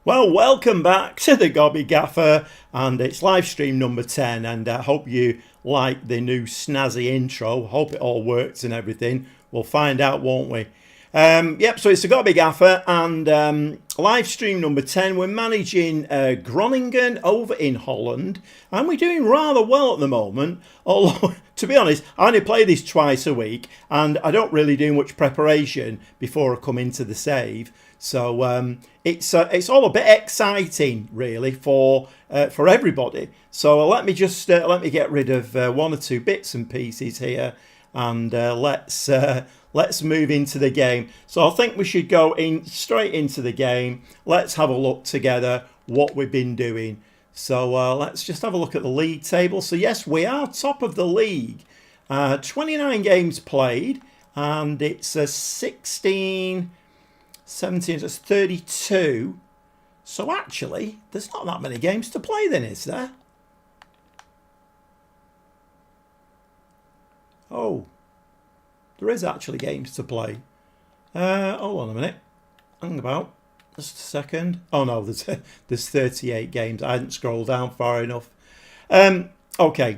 Well, welcome back to the Gobby Gaffer, and it's live stream number 10, and I hope you like the new snazzy intro. Hope it all works and everything. We'll find out, won't we? Yep, so it's the Gobby Gaffer, and live stream number 10. We're managing Groningen over in Holland, and we're doing rather well at the moment. Although, to be honest, I only play this twice a week, and I don't really do much preparation before I come into the save. So it's all a bit exciting, really, for everybody. So let me just get rid of one or two bits and pieces here, and let's move into the game. So I think we should go straight into the game. Let's have a look together what we've been doing. So let's just have a look at the league table. So yes, we are top of the league. 29 games played, and it's a 16. 17, that's 32. So actually, there's not that many games to play then, is there? Oh, there is actually games to play. Hold on a minute. Hang about. Just a second. Oh no, there's 38 games. I hadn't scrolled down far enough. Okay.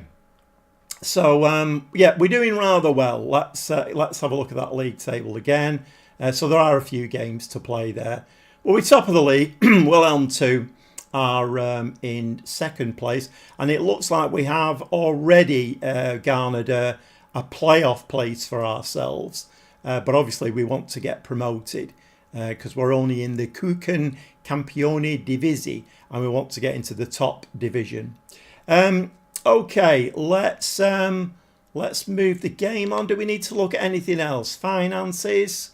So yeah, we're doing rather well. Let's have a look at that league table again. So there are a few games to play there. Well, we're top of the league. Wilhelm 2 are in second place. And it looks like we have already garnered a playoff place for ourselves. But obviously we want to get promoted because we're only in the Kuchen Campione Divisi. And we want to get into the top division. Okay, let's move the game on. Do we need to look at anything else? Finances.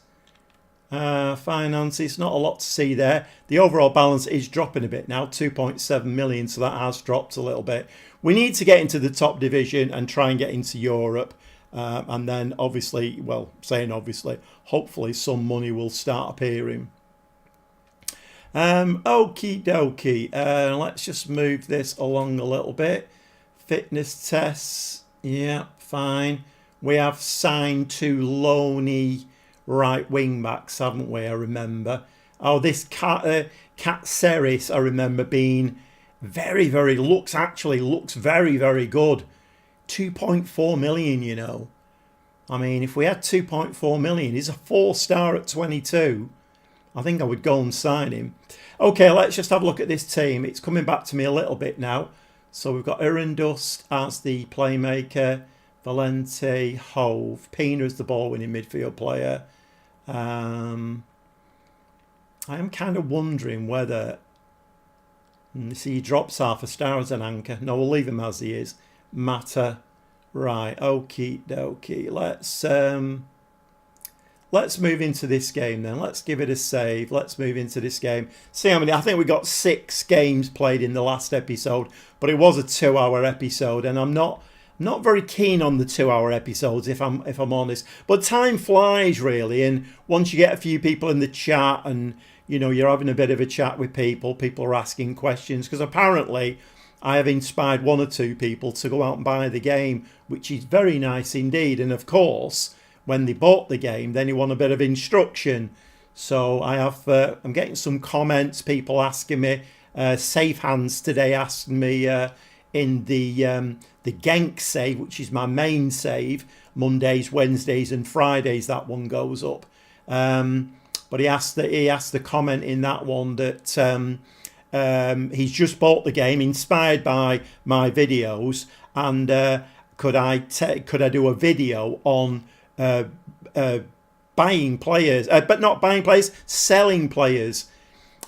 Finances, not a lot to see there. The overall balance is dropping a bit now, 2.7 million, so that has dropped a little bit. We need to get into the top division and try and get into Europe, and then obviously, well, saying obviously, hopefully some money will start appearing. Okie dokie, let's just move this along a little bit. Fitness tests, yeah, fine. We have signed 2 loany right wing backs, haven't we? I remember. Oh, this Cat Seris, I remember being very looks very, very good. 2.4 million, you know. I mean, if we had 2.4 million, he's a 4-star at 22. I think I would go and sign him. Okay, let's just have a look at this team. It's coming back to me a little bit now. So we've got Irendust as the playmaker, Valente, Hove, Pina as the ball-winning midfield player. I am kind of wondering whether... see, he drops half a star as an anchor. No, we'll leave him as he is. Mata. Right, okie dokie. Let's move into this game then. Let's give it a save. Let's move into this game. See how many... I think we got 6 games played in the last episode, but it was a 2-hour episode, and I'm not very keen on the 2-hour episodes, if I'm honest. But time flies, really, and once you get a few people in the chat and, you know, you're having a bit of a chat with people are asking questions, because apparently I have inspired 1 or 2 people to go out and buy the game, which is very nice indeed. And of course, when they bought the game, then you want a bit of instruction. So I have, I'm getting some comments, people asking me, Safe Hands today asked me in the Genk save, which is my main save, Mondays, Wednesdays and Fridays, that one goes up. But he asked the comment in that one that he's just bought the game, inspired by my videos, and could I do a video on buying players, but not buying players, selling players.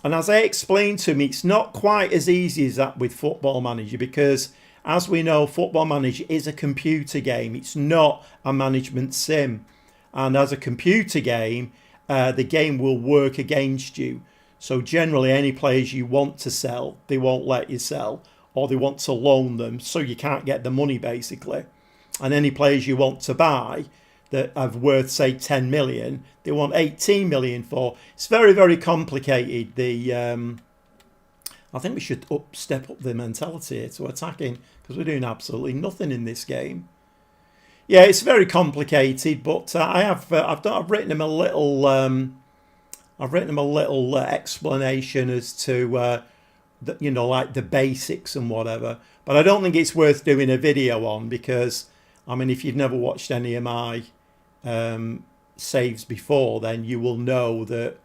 And as I explained to him, it's not quite as easy as that with Football Manager, because as we know, Football Manager is a computer game. It's not a management sim. And as a computer game, the game will work against you. So generally, any players you want to sell, they won't let you sell, or they want to loan them, so you can't get the money, basically. And any players you want to buy that are worth, say, 10 million, they want 18 million for. It's very complicated. I think we should step up the mentality here to attacking, because we're doing absolutely nothing in this game. Yeah, it's very complicated, but I've written him a little I've written them a little explanation as to you know, like the basics and whatever. But I don't think it's worth doing a video on because, I mean, if you've never watched any of my saves before, then you will know that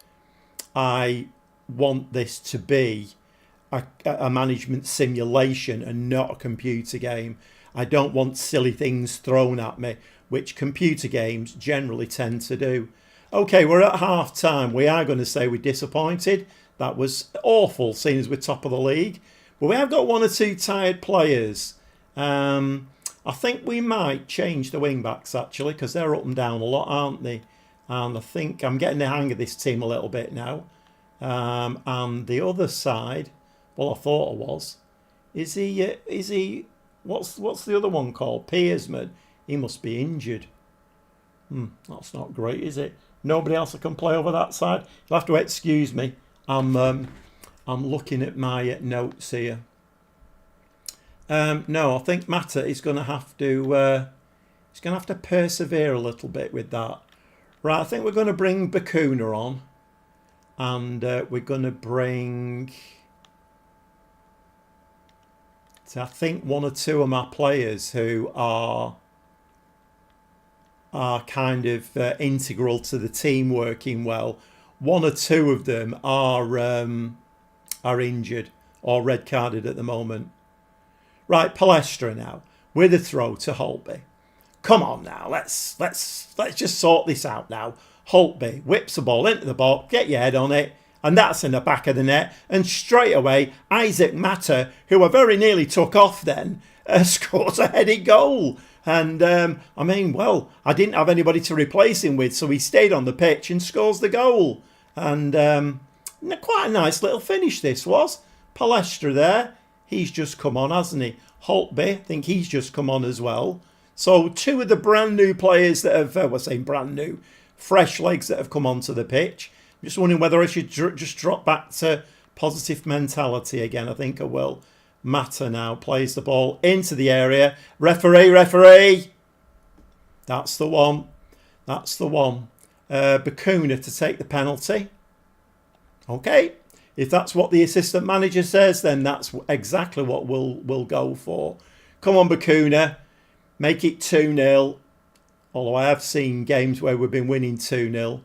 I want this to be a management simulation and not a computer game. I don't want silly things thrown at me, which computer games generally tend to do. Okay, we're at half time. We are going to say we're disappointed. That was awful, seeing as we're top of the league. But we have got one or two tired players. I think we might change the wing backs actually, because they're up and down a lot, aren't they? And I think I'm getting the hang of this team a little bit now. And the other side, well, I thought I was. Is he? What's the other one called? Pearsman. He must be injured. That's not great, is it? Nobody else that can play over that side. You'll have to excuse me. I'm looking at my notes here. No, I think Mata is going to have to. He's going to have to persevere a little bit with that. Right, I think we're going to bring Bakuna on, and we're going to bring. So I think one or two of my players who are kind of integral to the team working well. One or two of them are injured or red carded at the moment. Right, Palestra now with a throw to Holtby. Come on now, let's just sort this out now. Holtby whips the ball into the box, get your head on it, and that's in the back of the net. And straight away, Isaac Mata, who I very nearly took off then, scores a headed goal. And I mean, well, I didn't have anybody to replace him with, so he stayed on the pitch and scores the goal. And quite a nice little finish this was. Palestra there, he's just come on, hasn't he? Holtby, I think he's just come on as well. So two of the brand new players that have, we're saying brand new, fresh legs that have come onto the pitch. I'm just wondering whether I should just drop back to positive mentality again. I think I will. Mata now plays the ball into the area. Referee. That's the one. That's the one. Bakuna to take the penalty. Okay. If that's what the assistant manager says, then that's exactly what we'll go for. Come on, Bakuna. Make it 2-0. Although I have seen games where we've been winning 2-0.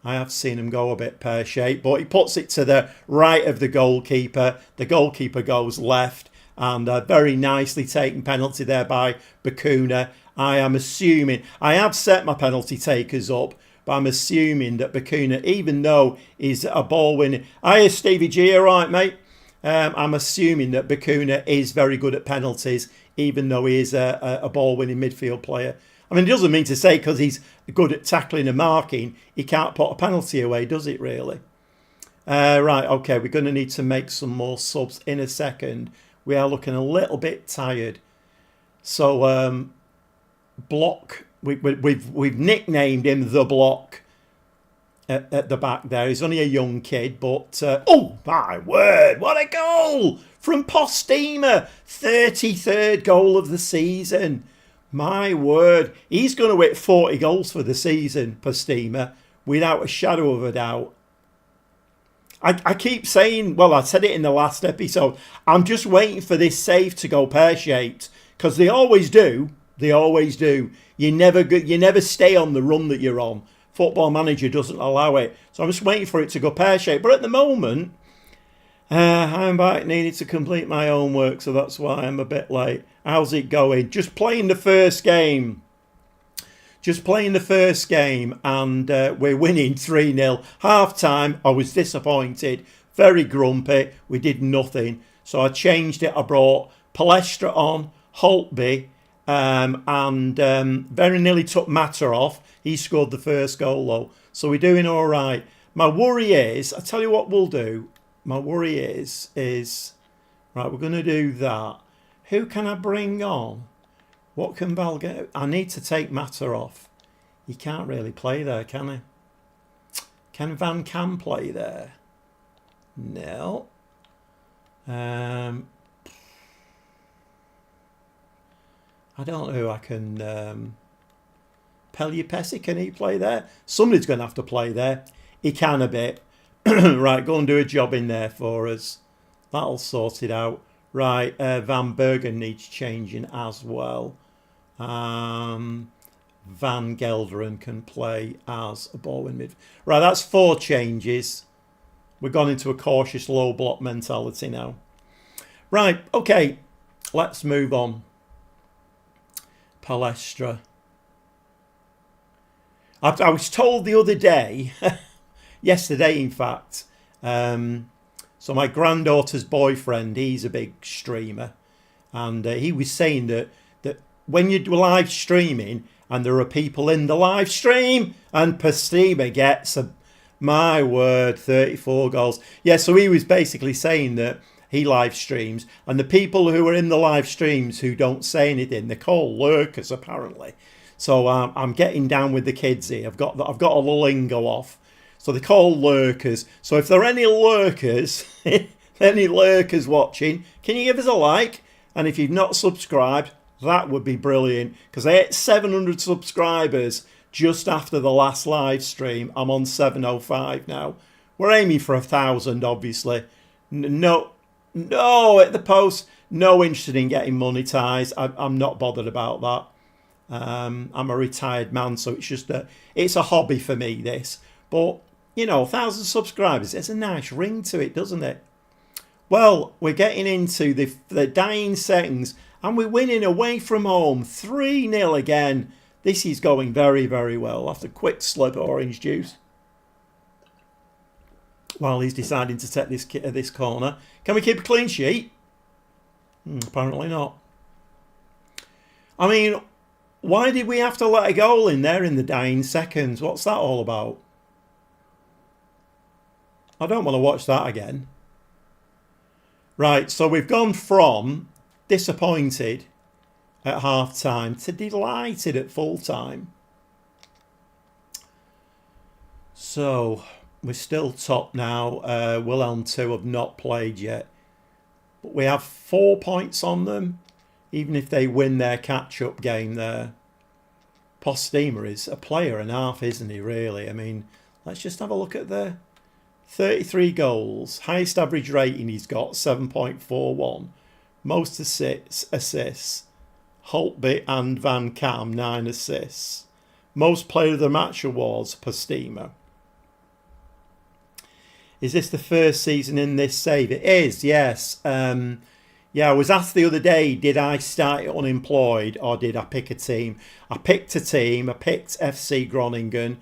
I have seen him go a bit pear-shaped, but he puts it to the right of the goalkeeper. The goalkeeper goes left, and very nicely taken penalty there by Bakuna. I am assuming, I have set my penalty takers up, but I'm assuming that Bakuna, even though he's a ball winner. Hiya, Stevie G, all right, mate? I'm assuming that Bakuna is very good at penalties, even though he is a ball winning midfield player. I mean, it doesn't mean to say because he's good at tackling and marking, he can't put a penalty away, does it really? Right, okay, we're going to need to make some more subs in a second. We are looking a little bit tired. So, Block, we've nicknamed him The Block at the back there. He's only a young kid, but, oh my word, what a goal from Postema. 33rd goal of the season. My word, he's going to hit 40 goals for the season, Postema, without a shadow of a doubt. I keep saying, well, I said it in the last episode, I'm just waiting for this save to go pear-shaped, because they always do. They always do. You never stay on the run that you're on. Football Manager doesn't allow it. So I'm just waiting for it to go pear-shaped. But at the moment, I'm back, needed to complete my homework, so that's why I'm a bit late. How's it going? Just playing the first game. Just playing the first game, and we're winning 3-0. Half-time, I was disappointed. Very grumpy. We did nothing. So I changed it. I brought Palestra on, Holtby, and very nearly took Mata off. He scored the first goal, though. So we're doing all right. My worry is, I tell you what we'll do. My worry is right, we're going to do that. Who can I bring on? What can Val get? I need to take Mata off. He can't really play there, can he? Can Van Cam play there? No. I don't know who I can... Pellier Pessi, can he play there? Somebody's going to have to play there. He can a bit. Right, go and do a job in there for us. That'll sort it out. Right, Van Bergen needs changing as well. Van Gelderen can play as a ball in mid. Right, that's 4 changes. We've gone into a cautious low block mentality now. Right, okay, let's move on. Palestra. I was told the other day, yesterday in fact, so my granddaughter's boyfriend, he's a big streamer, and he was saying that when you're live streaming and there are people in the live stream and Pastema gets my word, 34 goals. Yeah, so he was basically saying that he live streams and the people who are in the live streams who don't say anything, they're called lurkers apparently. So I'm getting down with the kids here. I've got a lingo off. So they're called lurkers. So if there are any lurkers, watching, can you give us a like? And if you've not subscribed, that would be brilliant, because I hit 700 subscribers just after the last live stream. I'm on 705 now. We're aiming for 1,000, obviously. No, at the post. No interested in getting monetized. I'm not bothered about that. I'm a retired man, so it's a hobby for me, this. But, 1,000 subscribers, it's a nice ring to it, doesn't it? Well, we're getting into the dying seconds, and we're winning away from home, 3-0 again. This is going very, very well. After a quick slurp of orange juice, while he's deciding to take this corner. Can we keep a clean sheet? Apparently not. I mean, why did we have to let a goal in there in the dying seconds? What's that all about? I don't want to watch that again. Right, so we've gone from disappointed at half time to delighted at full time. So we're still top now. Wilhelm 2 have not played yet, but we have 4 points on them, even if they win their catch-up game there. Postema is a player and a half, isn't he, really? I mean, let's just have a look at the 33 goals. Highest average rating he's got, 7.41. Most assists. Holtby and Van Kam, 9 assists. Most player of the match awards, Postema. Is this the first season in this save? It is, yes. Yeah, I was asked the other day, did I start unemployed or did I pick a team? I picked a team. I picked FC Groningen,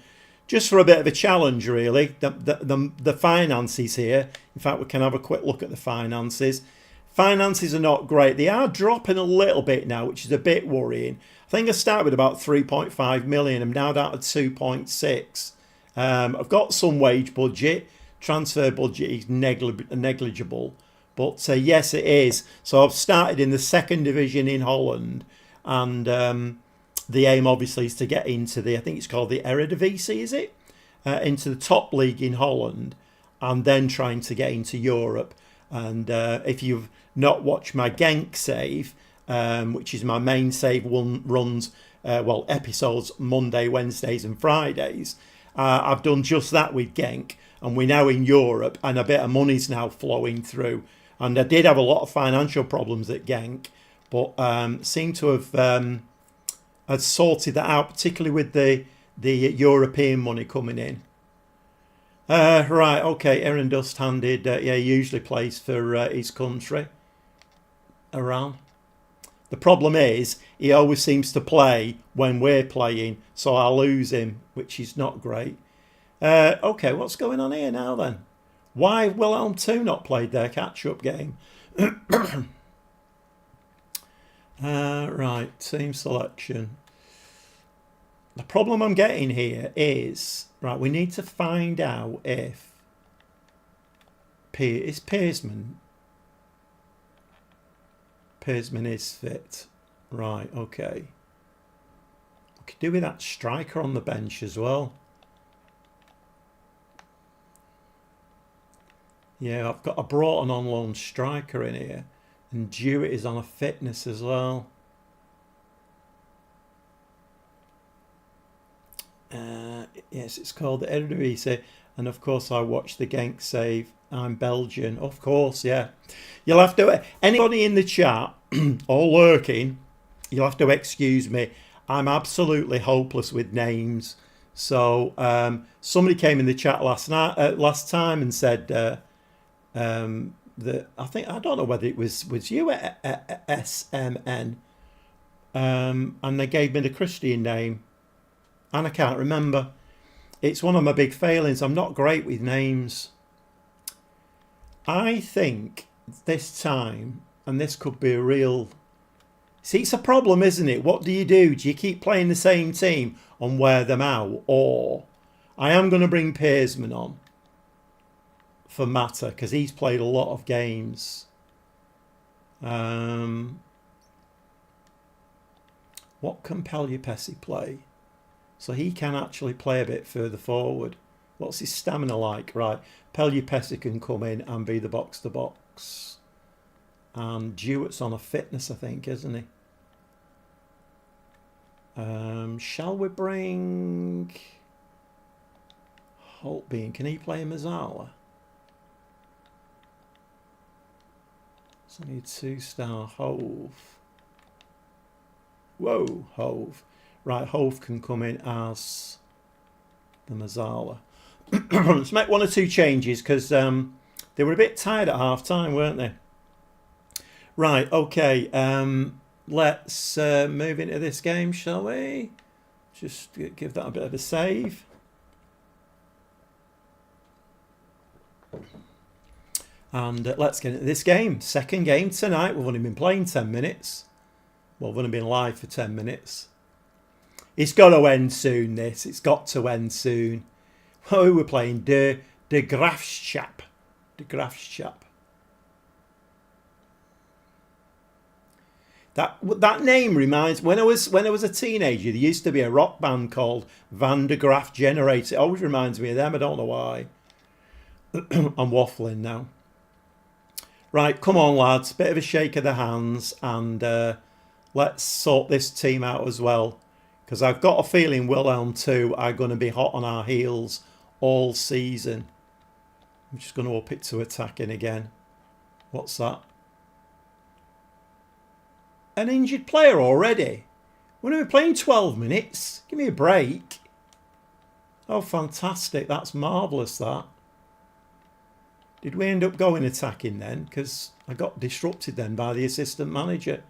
just for a bit of a challenge, really. The finances here. In fact, we can have a quick look at the finances. Finances are not great. They are dropping a little bit now, which is a bit worrying. I think I started with about 3.5 million. I'm now down to 2.6. I've got some wage budget. Transfer budget is negligible. But yes, it is. So I've started in the 2nd division in Holland. And the aim, obviously, is to get into I think it's called the Eredivisie, is it? Into the top league in Holland. And then trying to get into Europe. And if you've not watched my Genk save, which is my main save, runs, episodes Monday, Wednesdays and Fridays. I've done just that with Genk. And we're now in Europe and a bit of money's now flowing through. And I did have a lot of financial problems at Genk, but seem to have sorted that out, particularly with the European money coming in. Right, okay, Aaron Dust-handed, he usually plays for his country, Iran. The problem is, he always seems to play when we're playing, so I lose him, which is not great. Okay, what's going on here now then? Why have Wilhelm 2 not played their catch-up game? Right, team selection. The problem I'm getting here is, right, we need to find out if is Pearsman is fit. Right, okay. We could do with that striker on the bench as well. Yeah, I brought an on-loan striker in here, and Jewett is on a fitness as well. Yes, it's called the Eredivisie. And of course I watched the Genk save. I'm Belgian. Of course, yeah. You'll have to... Anybody in the chat or lurking, you'll have to excuse me. I'm absolutely hopeless with names. So somebody came in the chat last time and said that I don't know whether it was you at SMN, and they gave me the Christian name, and I can't remember. It's one of my big failings. I'm not great with names. I think this time, and this could be a real... See, it's a problem, isn't it? What do? Do you keep playing the same team and wear them out? Or I am going to bring Pearsman on for Mata, because he's played a lot of games. What can Pelupesi play? So he can actually play a bit further forward. What's his stamina like? Right, Pelupesi can come in and be the box-to-box. And Dewart's on a fitness, I think, isn't he? Shall we bring Holtbein? Can he play Mazzala? So I need 2-star Hove. Whoa, Hove. Right, Hove can come in as the Mazzala. Let's make 1 or 2 changes, because they were a bit tired at half-time, weren't they? Right, okay. Let's move into this game, shall we? Just give that a bit of a save. And let's get into this game. Second game tonight. We've only been playing 10 minutes. Well, we've only been live for 10 minutes. It's got to end soon, this. It's got to end soon. Oh, we're playing De Graafschap. De Graafschap. That name reminds... When I was a teenager, there used to be a rock band called Van de Graaf Generator. It always reminds me of them. I don't know why. I'm waffling now. Right, come on, lads. Bit of a shake of the hands, and let's sort this team out as well. Because I've got a feeling Wilhelm 2 are going to be hot on our heels all season. I'm just going to up it to attacking again. What's that? An injured player already? We're only playing 12 minutes. Give me a break. Oh, fantastic. That's marvellous, that. Did we end up going attacking then? Because I got disrupted then by the assistant manager.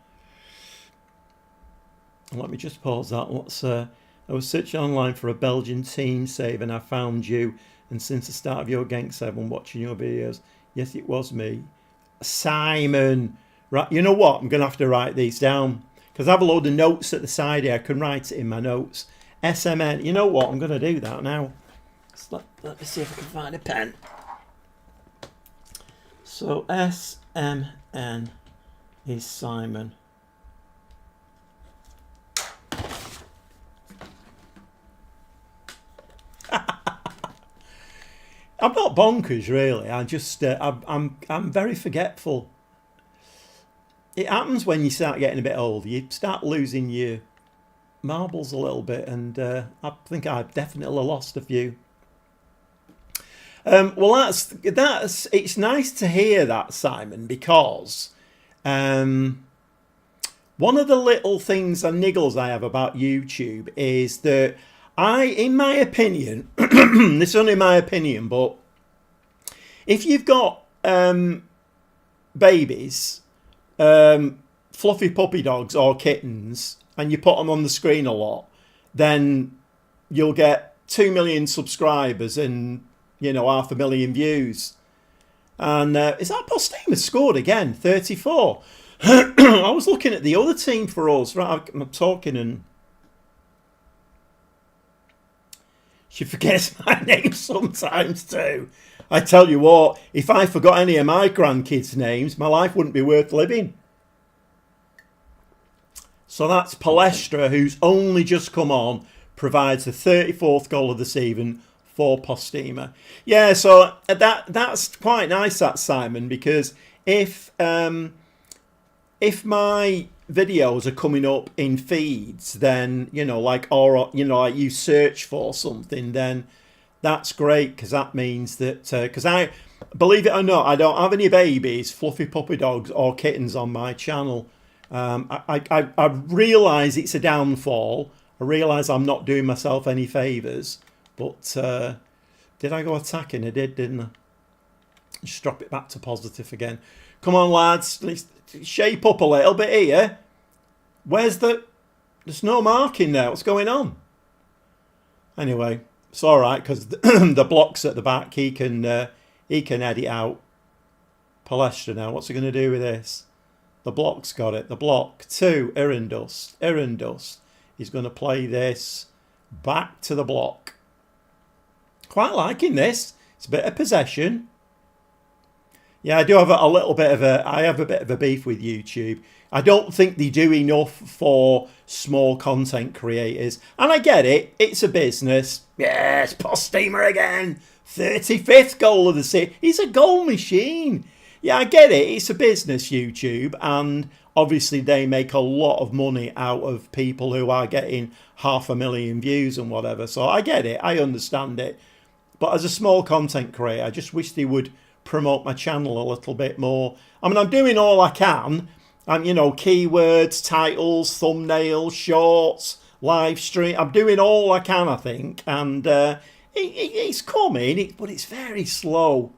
Let me just pause that. I was searching online for a Belgian team save and I found you. And since the start of your Genk 7, watching your videos, yes, it was me. Simon. Right, you know what? I'm going to have to write these down. Because I have a load of notes at the side here. I can write it in my notes. SMN. You know what? I'm going to do that now. Let me see if I can find a pen. So SMN is Simon. I'm not bonkers, really. I just I'm very forgetful. It happens when you start getting a bit older. You start losing your marbles a little bit, and I think I've definitely lost a few. Well, that's it's nice to hear that, Simon, because one of the little things and niggles I have about YouTube is that in my opinion, this is only my opinion, but if you've got babies, fluffy puppy dogs or kittens, and you put them on the screen a lot, then you'll get 2 million subscribers and 500,000 views. And is that Postema scored again? 34. I was looking at the other team for us. Right, I'm talking and she forgets my name sometimes too. I tell you what, if I forgot any of my grandkids' names, my life wouldn't be worth living. So that's Palestra, who's only just come on, provides the 34th goal of the season for Postema. Yeah, so that's quite nice, that, Simon, because if my videos are coming up in feeds, then like you search for something, then That's great, because that means that, because I, believe it or not, I don't have any babies, fluffy puppy dogs or kittens on my channel. I realise it's a downfall. I realise I'm not doing myself any favours. But did I go attacking? I did, didn't I? Just drop it back to positive again. Come on, lads. Let's shape up a little bit here. Where's the... There's no marking there. What's going on? Anyway, it's all right, because the block's at the back. He can edit out Palestra now. What's he going to do with this? The block's got it. The block. 2. Irindust. Irindust. He's going to play this back to the block. Quite liking this. It's a bit of possession. Yeah, I do have a little bit of I have a bit of a beef with YouTube. I don't think they do enough for small content creators. And I get it. It's a business. Yes, Posteamer again. 35th goal of the season. He's a goal machine. Yeah, I get it. It's a business, YouTube. And obviously they make a lot of money out of people who are getting 500,000 views and whatever. So I get it. I understand it. But as a small content creator, I just wish they would promote my channel a little bit more. I mean, I'm doing all I can. You know, keywords, titles, thumbnails, shorts, live stream. I'm doing all I can, I think. And it's coming, but it's very slow.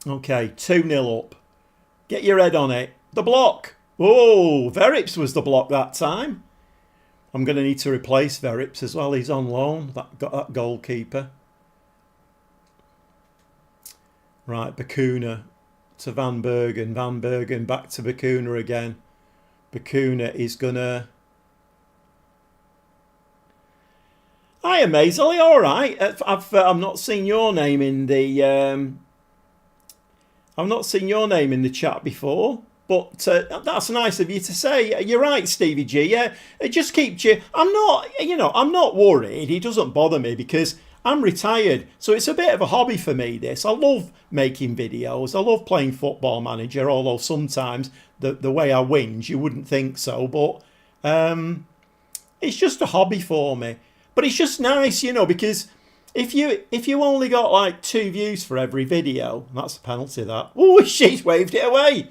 Okay, 2-0 up. Get your head on it. The block. Oh, Verips was the block that time. I'm going to need to replace Verips as well. He's on loan, that goalkeeper. Right, Bakuna to Van Bergen. Van Bergen back to Bakuna again. Bakuna is going to... Hiya, Maisley. All right. I've not seen your name in the... I've not seen your name in the chat before. But that's nice of you to say. You're right, Stevie G. Yeah, it just keeps you... I'm not worried. It doesn't bother me because I'm retired. So it's a bit of a hobby for me, this. I love making videos. I love playing Football Manager, although sometimes the way I whinge, you wouldn't think so. But it's just a hobby for me. But it's just nice, because if you only got like 2 views for every video, that's a penalty, that. Oh, she's waved it away.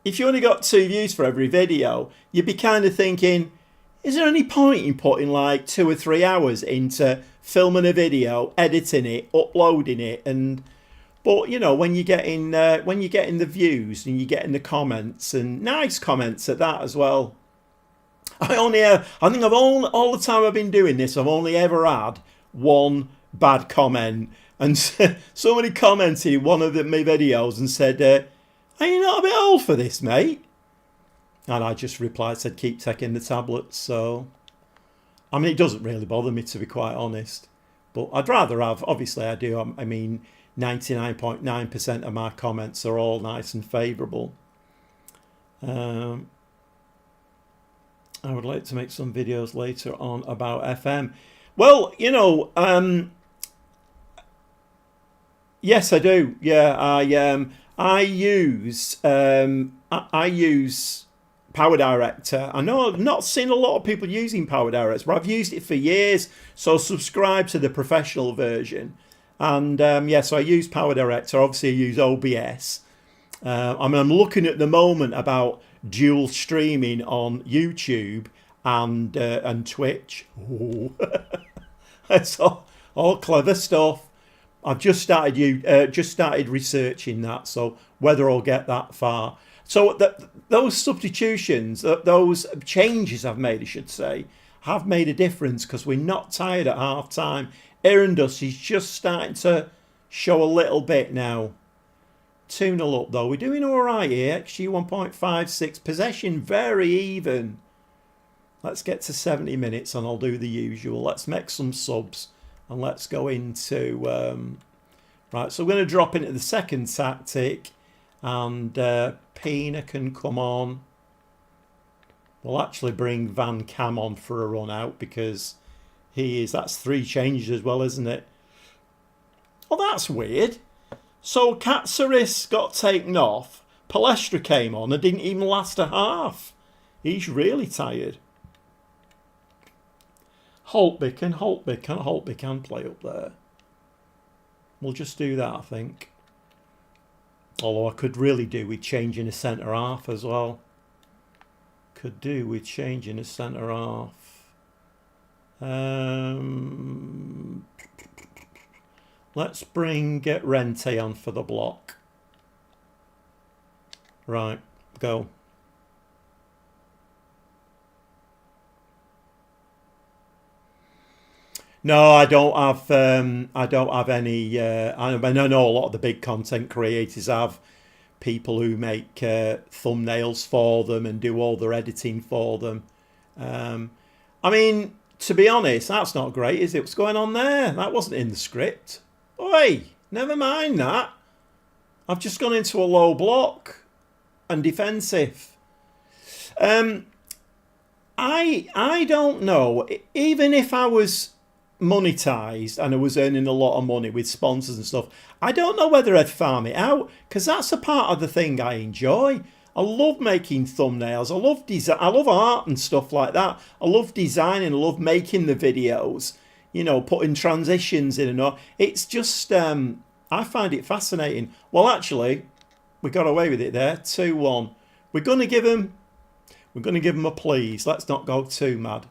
If you only got 2 views for every video, you'd be kind of thinking, is there any point in putting like 2 or 3 hours into filming a video, editing it, uploading it, but when you're getting the views and you're getting the comments and nice comments at that as well. I think all the time I've been doing this, I've only ever had 1 bad comment, and somebody commented in one of my videos and said, "Are you not a bit old for this, mate?" And I just replied, said, "Keep taking the tablets." So, I mean, it doesn't really bother me, to be quite honest. But I'd rather have, obviously I do, I mean, 99.9% of my comments are all nice and favourable. I would like to make some videos later on about FM. Well, yes, I do. Yeah, I use Power Director. I know I've not seen a lot of people using Power Director, but I've used it for years. So subscribe to the professional version. And so I use Power Director. Obviously, I use OBS. I'm looking at the moment about dual streaming on YouTube and Twitch. That's all clever stuff. I've just started researching that, so whether I'll get that far. So those substitutions, those changes I've made, I should say, have made a difference because we're not tired at half time. Irindust is just starting to show a little bit now. 2-0 up though. We're doing all right here. XG 1.56. Possession very even. Let's get to 70 minutes and I'll do the usual. Let's make some subs and let's go into... right, so we're going to drop into the second tactic and Pina can come on. We'll actually bring Van Cam on for a run out because that's 3 changes as well, isn't it? Oh, that's weird. So Katsaris got taken off. Palestra came on and didn't even last a half. He's really tired. Holtby can play up there. We'll just do that, I think. Although I could really do with changing a centre half as well. Could do with changing a centre half. Let's bring Rente on for the block. Right, go. No, I don't have. I don't have any. I know a lot of the big content creators have people who make thumbnails for them and do all their editing for them. I mean, to be honest, that's not great, is it? What's going on there? That wasn't in the script. Oi, never mind that. I've just gone into a low block and defensive. I don't know. Even if I was monetized and I was earning a lot of money with sponsors and stuff, I don't know whether I'd farm it out, because that's a part of the thing I enjoy. I love making thumbnails. I love design. I love art and stuff like that. I love designing. I love making the videos. You know, putting transitions in and all. It's just I find it fascinating. Well, actually, we got away with it there. 2-1. We're going to give him a please. Let's not go too mad.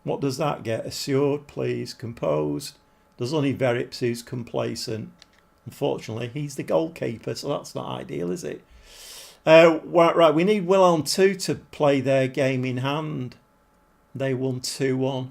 What does that get? Assured, please, composed. There's only Verips who's complacent. Unfortunately, he's the goalkeeper, so that's not ideal, is it? Right, we need Wilhelm 2 to play their game in hand. They won 2-1.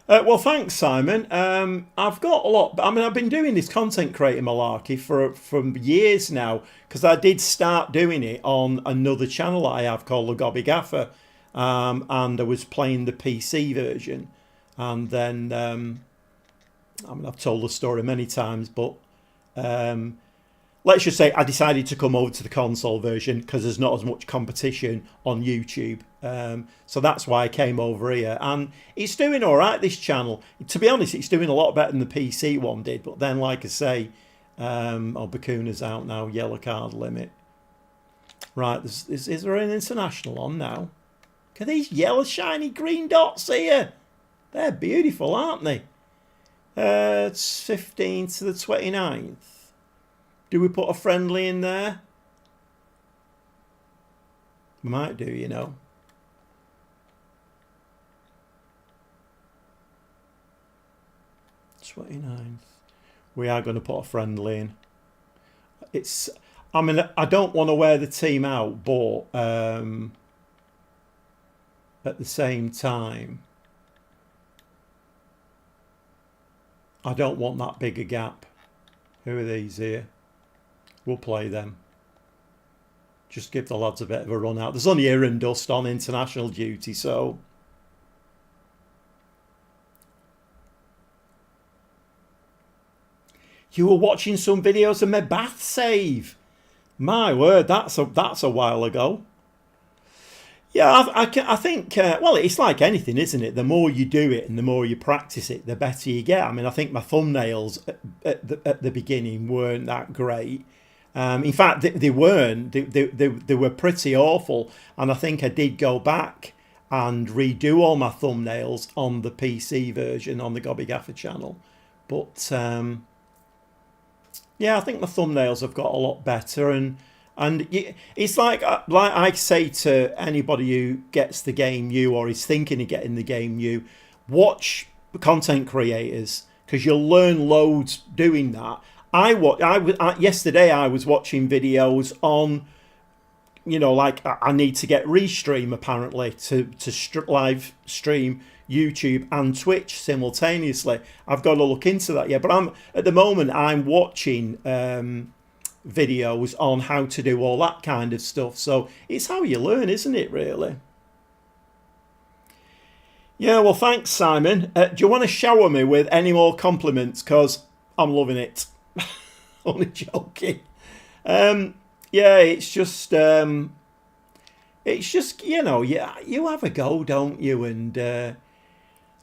Well, thanks, Simon. I've got a lot. I mean, I've been doing this content creating malarkey for years now, because I did start doing it on another channel that I have called The Gobby Gaffer, and I was playing the PC version, and then I mean, I've told the story many times, but let's just say I decided to come over to the console version because there's not as much competition on YouTube. So that's why I came over here, and it's doing all right, this channel. To be honest, it's doing a lot better than the PC one did, but then, like I say, Bakuna's out now, yellow card limit. Right, is there an international on now? Look at these yellow shiny green dots here. They're beautiful, aren't they? It's 15 to the 29th. Do we put a friendly in there? We might do, you know. We are going to put a friendly in. It's, I mean, I don't want to wear the team out, but at the same time, I don't want that big a gap. Who are these here? We'll play them. Just give the lads a bit of a run out. There's only air and dust on international duty, so... You were watching some videos of my bath save. My word, that's a while ago. Yeah, I think, well, it's like anything, isn't it? The more you do it and the more you practice it, the better you get. I mean, I think my thumbnails at the beginning weren't that great. In fact, they weren't. They were pretty awful. And I think I did go back and redo all my thumbnails on the PC version on the Gobby Gaffer channel. But... yeah, I think my thumbnails have got a lot better, and it's like I say to anybody who gets the game new or is thinking of getting the game new, watch content creators, because you'll learn loads doing that. Yesterday I was watching videos on, you know, like I need to get Restream apparently to live stream YouTube and Twitch simultaneously. I've got to look into that, yeah. But at the moment I'm watching videos on how to do all that kind of stuff. So it's how you learn, isn't it, really? Yeah, well, thanks, Simon. Do you want to shower me with any more compliments? Because I'm loving it. Only joking. Yeah, it's just, you know, yeah, you have a go, don't you? And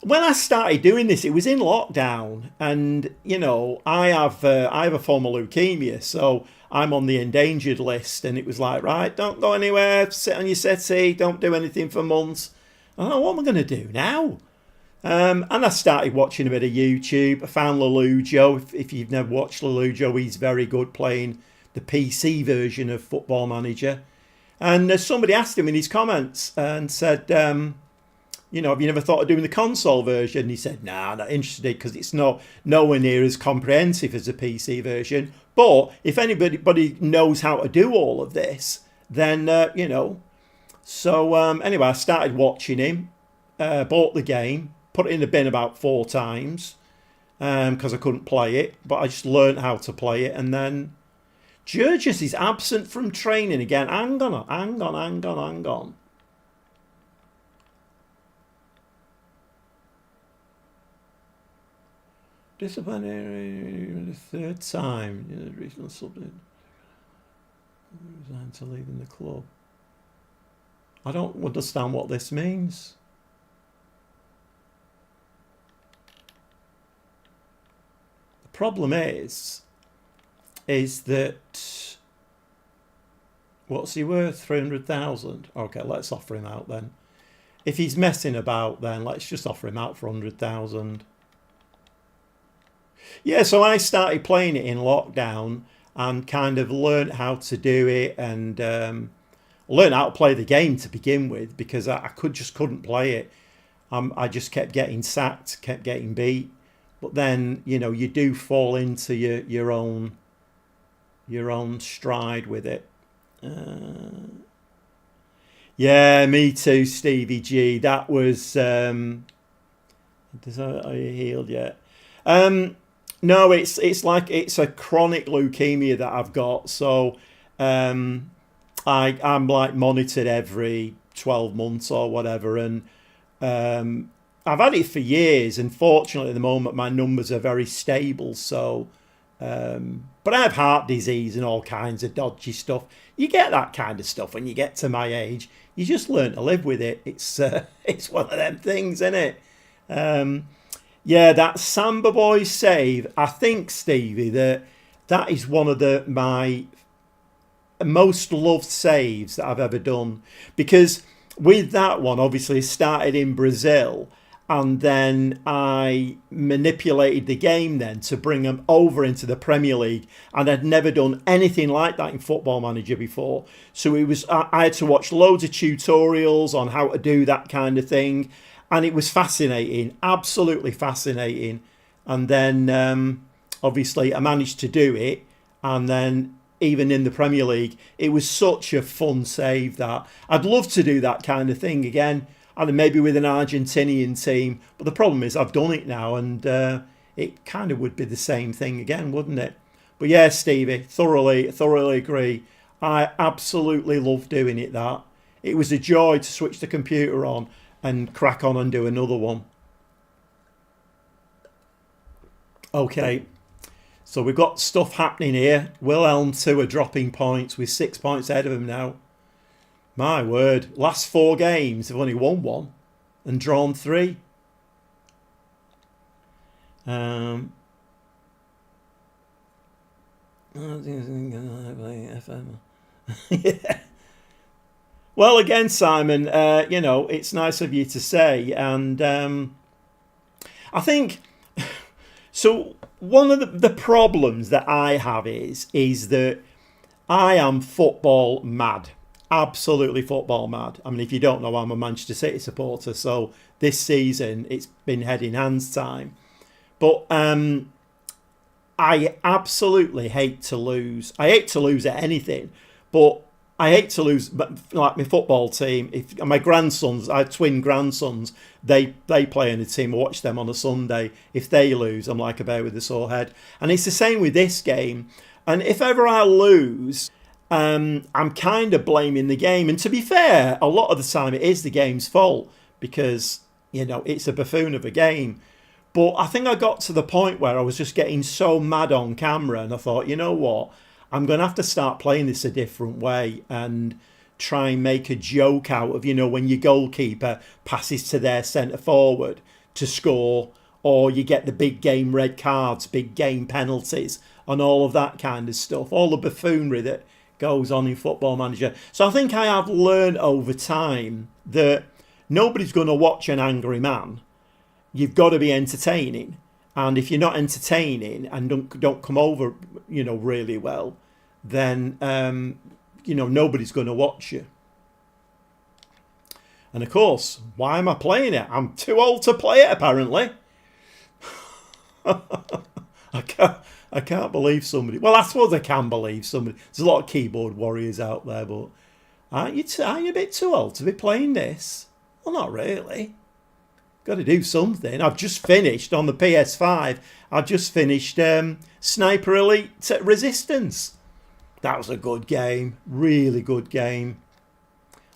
when I started doing this, it was in lockdown, and you know, I have a form of leukemia, so I'm on the endangered list, and it was like, right, don't go anywhere, sit on your settee, don't do anything for months. I thought, what am I going to do now? And I started watching a bit of YouTube. I found Lelujo. If you've never watched Lelujo, he's very good playing the PC version of Football Manager. And somebody asked him in his comments and said, you know, have you never thought of doing the console version? And he said, nah, not interested because it's nowhere near as comprehensive as the PC version. But if anybody knows how to do all of this, then, you know. So anyway, I started watching him, bought the game, put it in the bin about 4 times because I couldn't play it. But I just learned how to play it. And then Jurgis is absent from training again. Hang on. Disciplinary the 3rd time. Regional subject resigned to leaving the club. I don't understand what this means. The problem is that what's he worth? 300,000. Okay, let's offer him out then. If he's messing about, then let's just offer him out for 100,000. Yeah, so I started playing it in lockdown and kind of learned how to do it and learned how to play the game to begin with because I couldn't play it. I just kept getting sacked, kept getting beat. But then, you know, you do fall into your own stride with it. Yeah, me too, Stevie G. That was... are you healed yet? No, it's like it's a chronic leukemia that I've got. So I'm like monitored every 12 months or whatever. And I've had it for years. And fortunately, at the moment, my numbers are very stable. So, but I have heart disease and all kinds of dodgy stuff. You get that kind of stuff when you get to my age. You just learn to live with it. It's one of them things, isn't it? Yeah, that Samba Boy save, I think, Stevie, that is one of my most loved saves that I've ever done. Because with that one, obviously, it started in Brazil, and then I manipulated the game then to bring them over into the Premier League. And I'd never done anything like that in Football Manager before. So I had to watch loads of tutorials on how to do that kind of thing. And it was fascinating, absolutely fascinating. And then, obviously, I managed to do it. And then, even in the Premier League, it was such a fun save that I'd love to do that kind of thing again. And maybe with an Argentinian team. But the problem is I've done it now. And it kind of would be the same thing again, wouldn't it? But yeah, Stevie, thoroughly agree. I absolutely love doing it, that. It was a joy to switch the computer on and crack on and do another one. Okay, so we've got stuff happening here. Wilhelm 2 are dropping points with 6 points ahead of him now. My word, last 4 games, they've only won 1 and drawn 3. Yeah. Well, again, Simon, you know, it's nice of you to say. And I think, so one of the problems that I have is that I am football mad. Absolutely football mad. I mean, if you don't know, I'm a Manchester City supporter. So this season, it's been head in hands time. But I absolutely hate to lose. I hate to lose at anything. But I hate to lose, like my football team. If my grandsons, I have twin grandsons, they play in a team. I watch them on a Sunday. If they lose, I'm like a bear with a sore head. And it's the same with this game. And if ever I lose, I'm kind of blaming the game. And to be fair, a lot of the time it is the game's fault because, you know, it's a buffoon of a game. But I think I got to the point where I was just getting so mad on camera and I thought, you know what? I'm going to have to start playing this a different way and try and make a joke out of, you know, when your goalkeeper passes to their centre forward to score, or you get the big game red cards, big game penalties, and all of that kind of stuff, all the buffoonery that goes on in Football Manager. So I think I have learned over time that nobody's going to watch an angry man. You've got to be entertaining, and if you're not entertaining and don't come over, really well, then nobody's going to watch you. And of course, why am I playing it? I'm too old to play it, apparently. I can't believe somebody. Well, I suppose I can believe somebody. There's a lot of keyboard warriors out there, but are you a bit too old to be playing this? Well, not really. Got to do something. I've just finished on the PS5. I've just finished Sniper Elite Resistance. That was a good game. Really good game.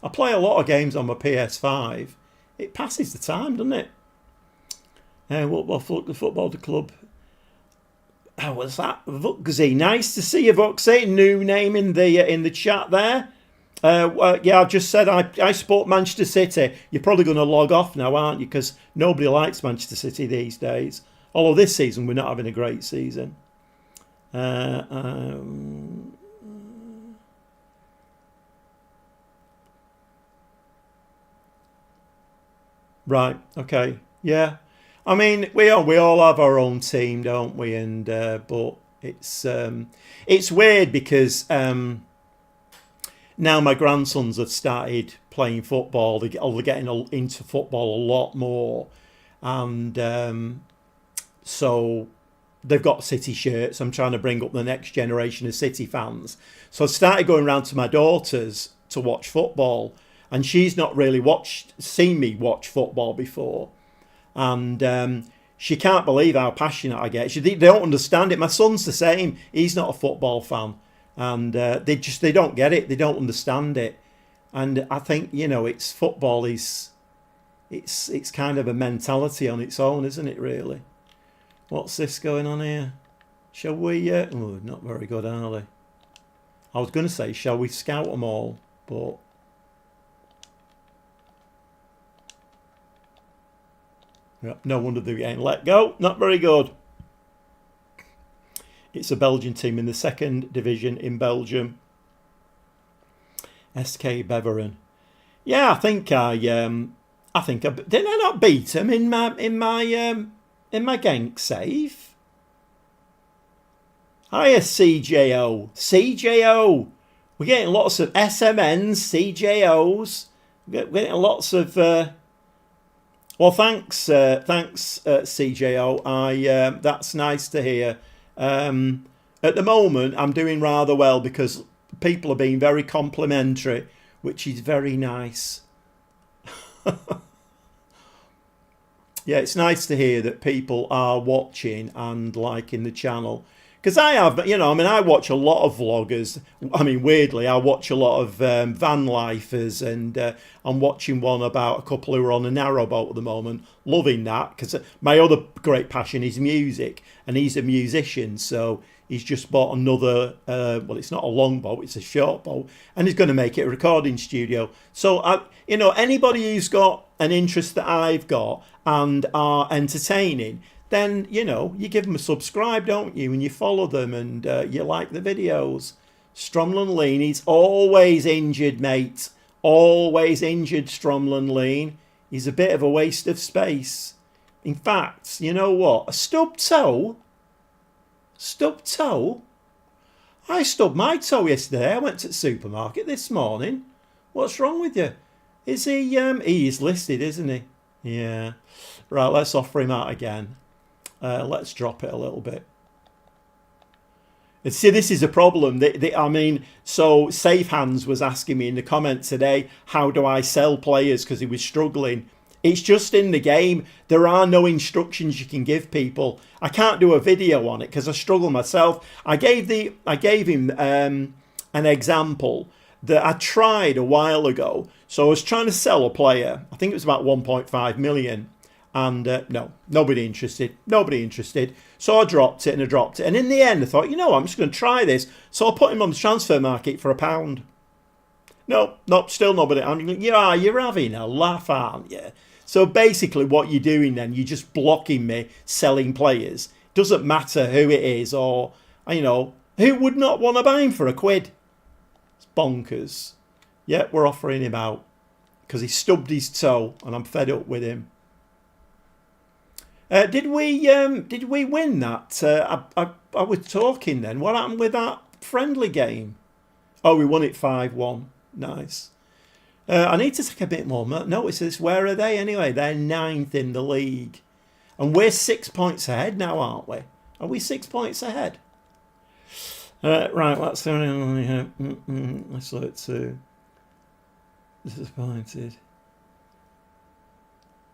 I play a lot of games on my PS5. It passes the time, doesn't it? The football club. How was that? Vuxy. Nice to see you, Vuxy. New name in the chat there. Yeah, I've just said I support Manchester City. You're probably going to log off now, aren't you? Because nobody likes Manchester City these days. Although this season we're not having a great season. Right. Okay. Yeah. I mean, we all have our own team, don't we? And but it's weird because now my grandsons have started playing football. They're getting into football a lot more, and so they've got City shirts. I'm trying to bring up the next generation of City fans. So I started going around to my daughters to watch football, and she's not really seen me watch football before. And she can't believe how passionate I get. They don't understand it. My son's the same. He's not a football fan, and they don't get it. They don't understand it. And I think it's football is it's kind of a mentality on its own, isn't it? Really. What's this going on here? Shall we? Oh, not very good, are they? I was going to say, shall we scout them all? But no wonder they're getting let go. Not very good. It's a Belgian team in the second division in Belgium. SK Beveren. Yeah, I think didn't I not beat them in my Genk save? Hiya, CJO. CJO. We're getting lots of SMNs, CJOs. We're getting lots of. Well, thanks, CJO. That's nice to hear. At the moment, I'm doing rather well because people are being very complimentary, which is very nice. Yeah, it's nice to hear that people are watching and liking the channel. Because I watch a lot of vloggers. I mean, weirdly, I watch a lot of van lifers, and I'm watching one about a couple who are on a narrowboat at the moment. Loving that, because my other great passion is music, and he's a musician, so he's just bought another, well, it's not a long boat, it's a short boat, and he's going to make it a recording studio. So, anybody who's got an interest that I've got and are entertaining, then, you give them a subscribe, don't you? And you follow them, and you like the videos. Stromlin Lean, he's always injured, mate. Always injured, Stromlin Lean. He's a bit of a waste of space. In fact, you know what? A stubbed toe? Stubbed toe? I stubbed my toe yesterday. I went to the supermarket this morning. What's wrong with you? Is he is listed, isn't he? Yeah. Right, let's offer him out again. Let's drop it a little bit. And see, this is a problem. So Safe Hands was asking me in the comment today, how do I sell players, because he was struggling. It's just in the game. There are no instructions you can give people. I can't do a video on it because I struggle myself. I gave him an example that I tried a while ago. So I was trying to sell a player. I think it was about 1.5 million. And no, nobody interested. So I dropped it. And in the end, I thought, I'm just going to try this. So I put him on the transfer market for £1. No, still nobody. You're having a laugh, aren't you? So basically what you're doing then, you're just blocking me selling players. Doesn't matter who it is, or, you know, who would not want to buy him for £1? It's bonkers. Yeah, we're offering him out because he stubbed his toe and I'm fed up with him. Did we win that? I was talking then. What happened with that friendly game? Oh, we won it 5-1. Nice. I need to take a bit more notice of this. Where are they anyway? They're 9th in the league. And we're 6 points ahead now, aren't we? Are we 6 points ahead? Right, let's look to disappointed.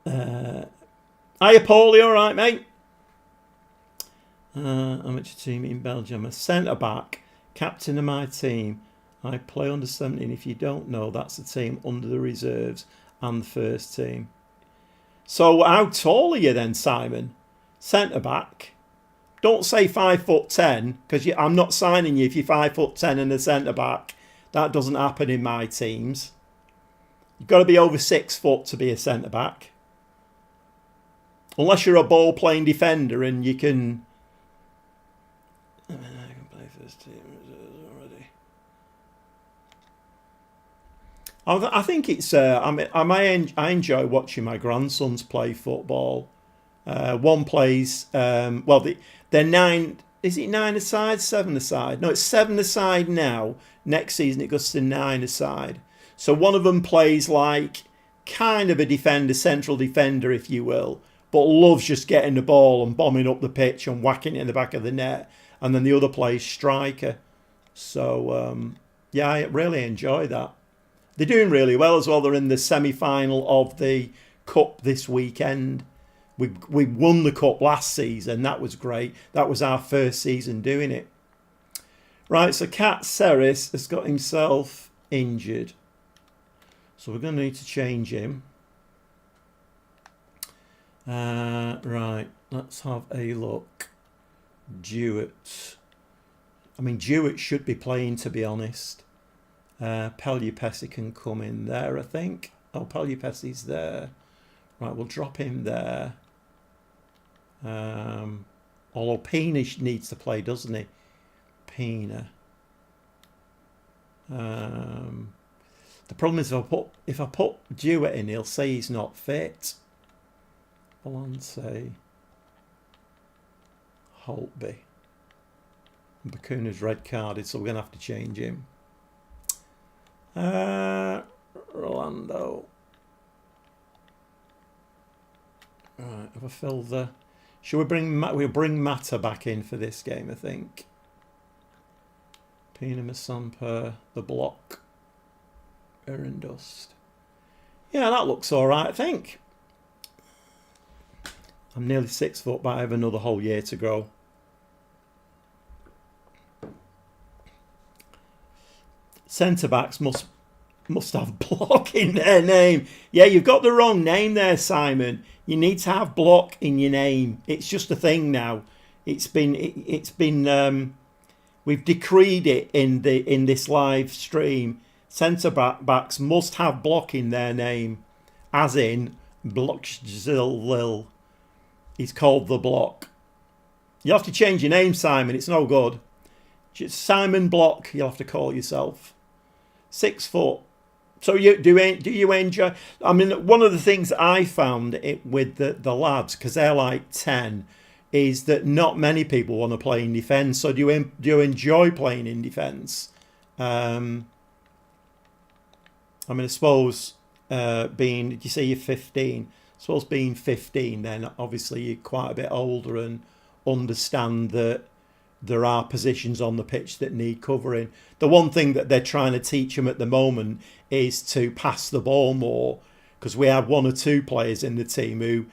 Hiya, Paul, you alright, mate? I'm at your team in Belgium. A centre-back, captain of my team. I play under 17. If you don't know, that's the team under the reserves and the first team. So how tall are you then, Simon? Centre-back. Don't say 5'10", because I'm not signing you if you're 5'10" and a centre-back. That doesn't happen in my teams. You've got to be over 6 foot to be a centre-back. Unless you're a ball-playing defender and you can... I can play first team already. I think it's. I enjoy watching my grandsons play football. One plays. Well, they're 9. Is it 9-a-side, 7-a-side? No, it's 7-a-side now. Next season it goes to 9-a-side. So one of them plays like kind of a defender, central defender, if you will, but loves just getting the ball and bombing up the pitch and whacking it in the back of the net. And then the other plays striker. So yeah, I really enjoy that. They're doing really well as well. They're in the semi-final of the cup this weekend. We won the cup last season. That was great. That was our first season doing it. Right, so Kat Seris has got himself injured. So we're going to need to change him. Right, let's have a look. Jewett. I mean, Jewett should be playing, to be honest. Pelupesi can come in there, I think. Oh, Pelupesi's there. Right, we'll drop him there. Although Pina needs to play, doesn't he? Pina. The problem is if I put Jewett in, he'll say he's not fit. Valance. Holtby. And Bakuna's red carded, so we're going to have to change him. Rolando. Right, have I filled the... Should we bring... We'll bring Mata back in for this game, I think. Pina Masampa, the block. Erendust. Yeah, that looks alright, I think. I'm nearly 6 foot, but I have another whole year to grow. Centre-backs must have block in their name. Yeah, you've got the wrong name there, Simon. You need to have block in your name. It's just a thing now. It's been we've decreed it in this live stream. Centre-backs must have block in their name, as in Blockzil. He's called the Block. You have to change your name, Simon. It's no good. Just Simon Block. You'll have to call yourself. 6 foot. So do you enjoy? I mean, one of the things I found with the lads, because they're like 10, is that not many people want to play in defence. So do you enjoy playing in defence? I mean, I suppose did you say you're 15? I suppose being 15, then obviously you're quite a bit older and understand that there are positions on the pitch that need covering. The one thing that they're trying to teach them at the moment is to pass the ball more, because we have 1 or 2 players in the team who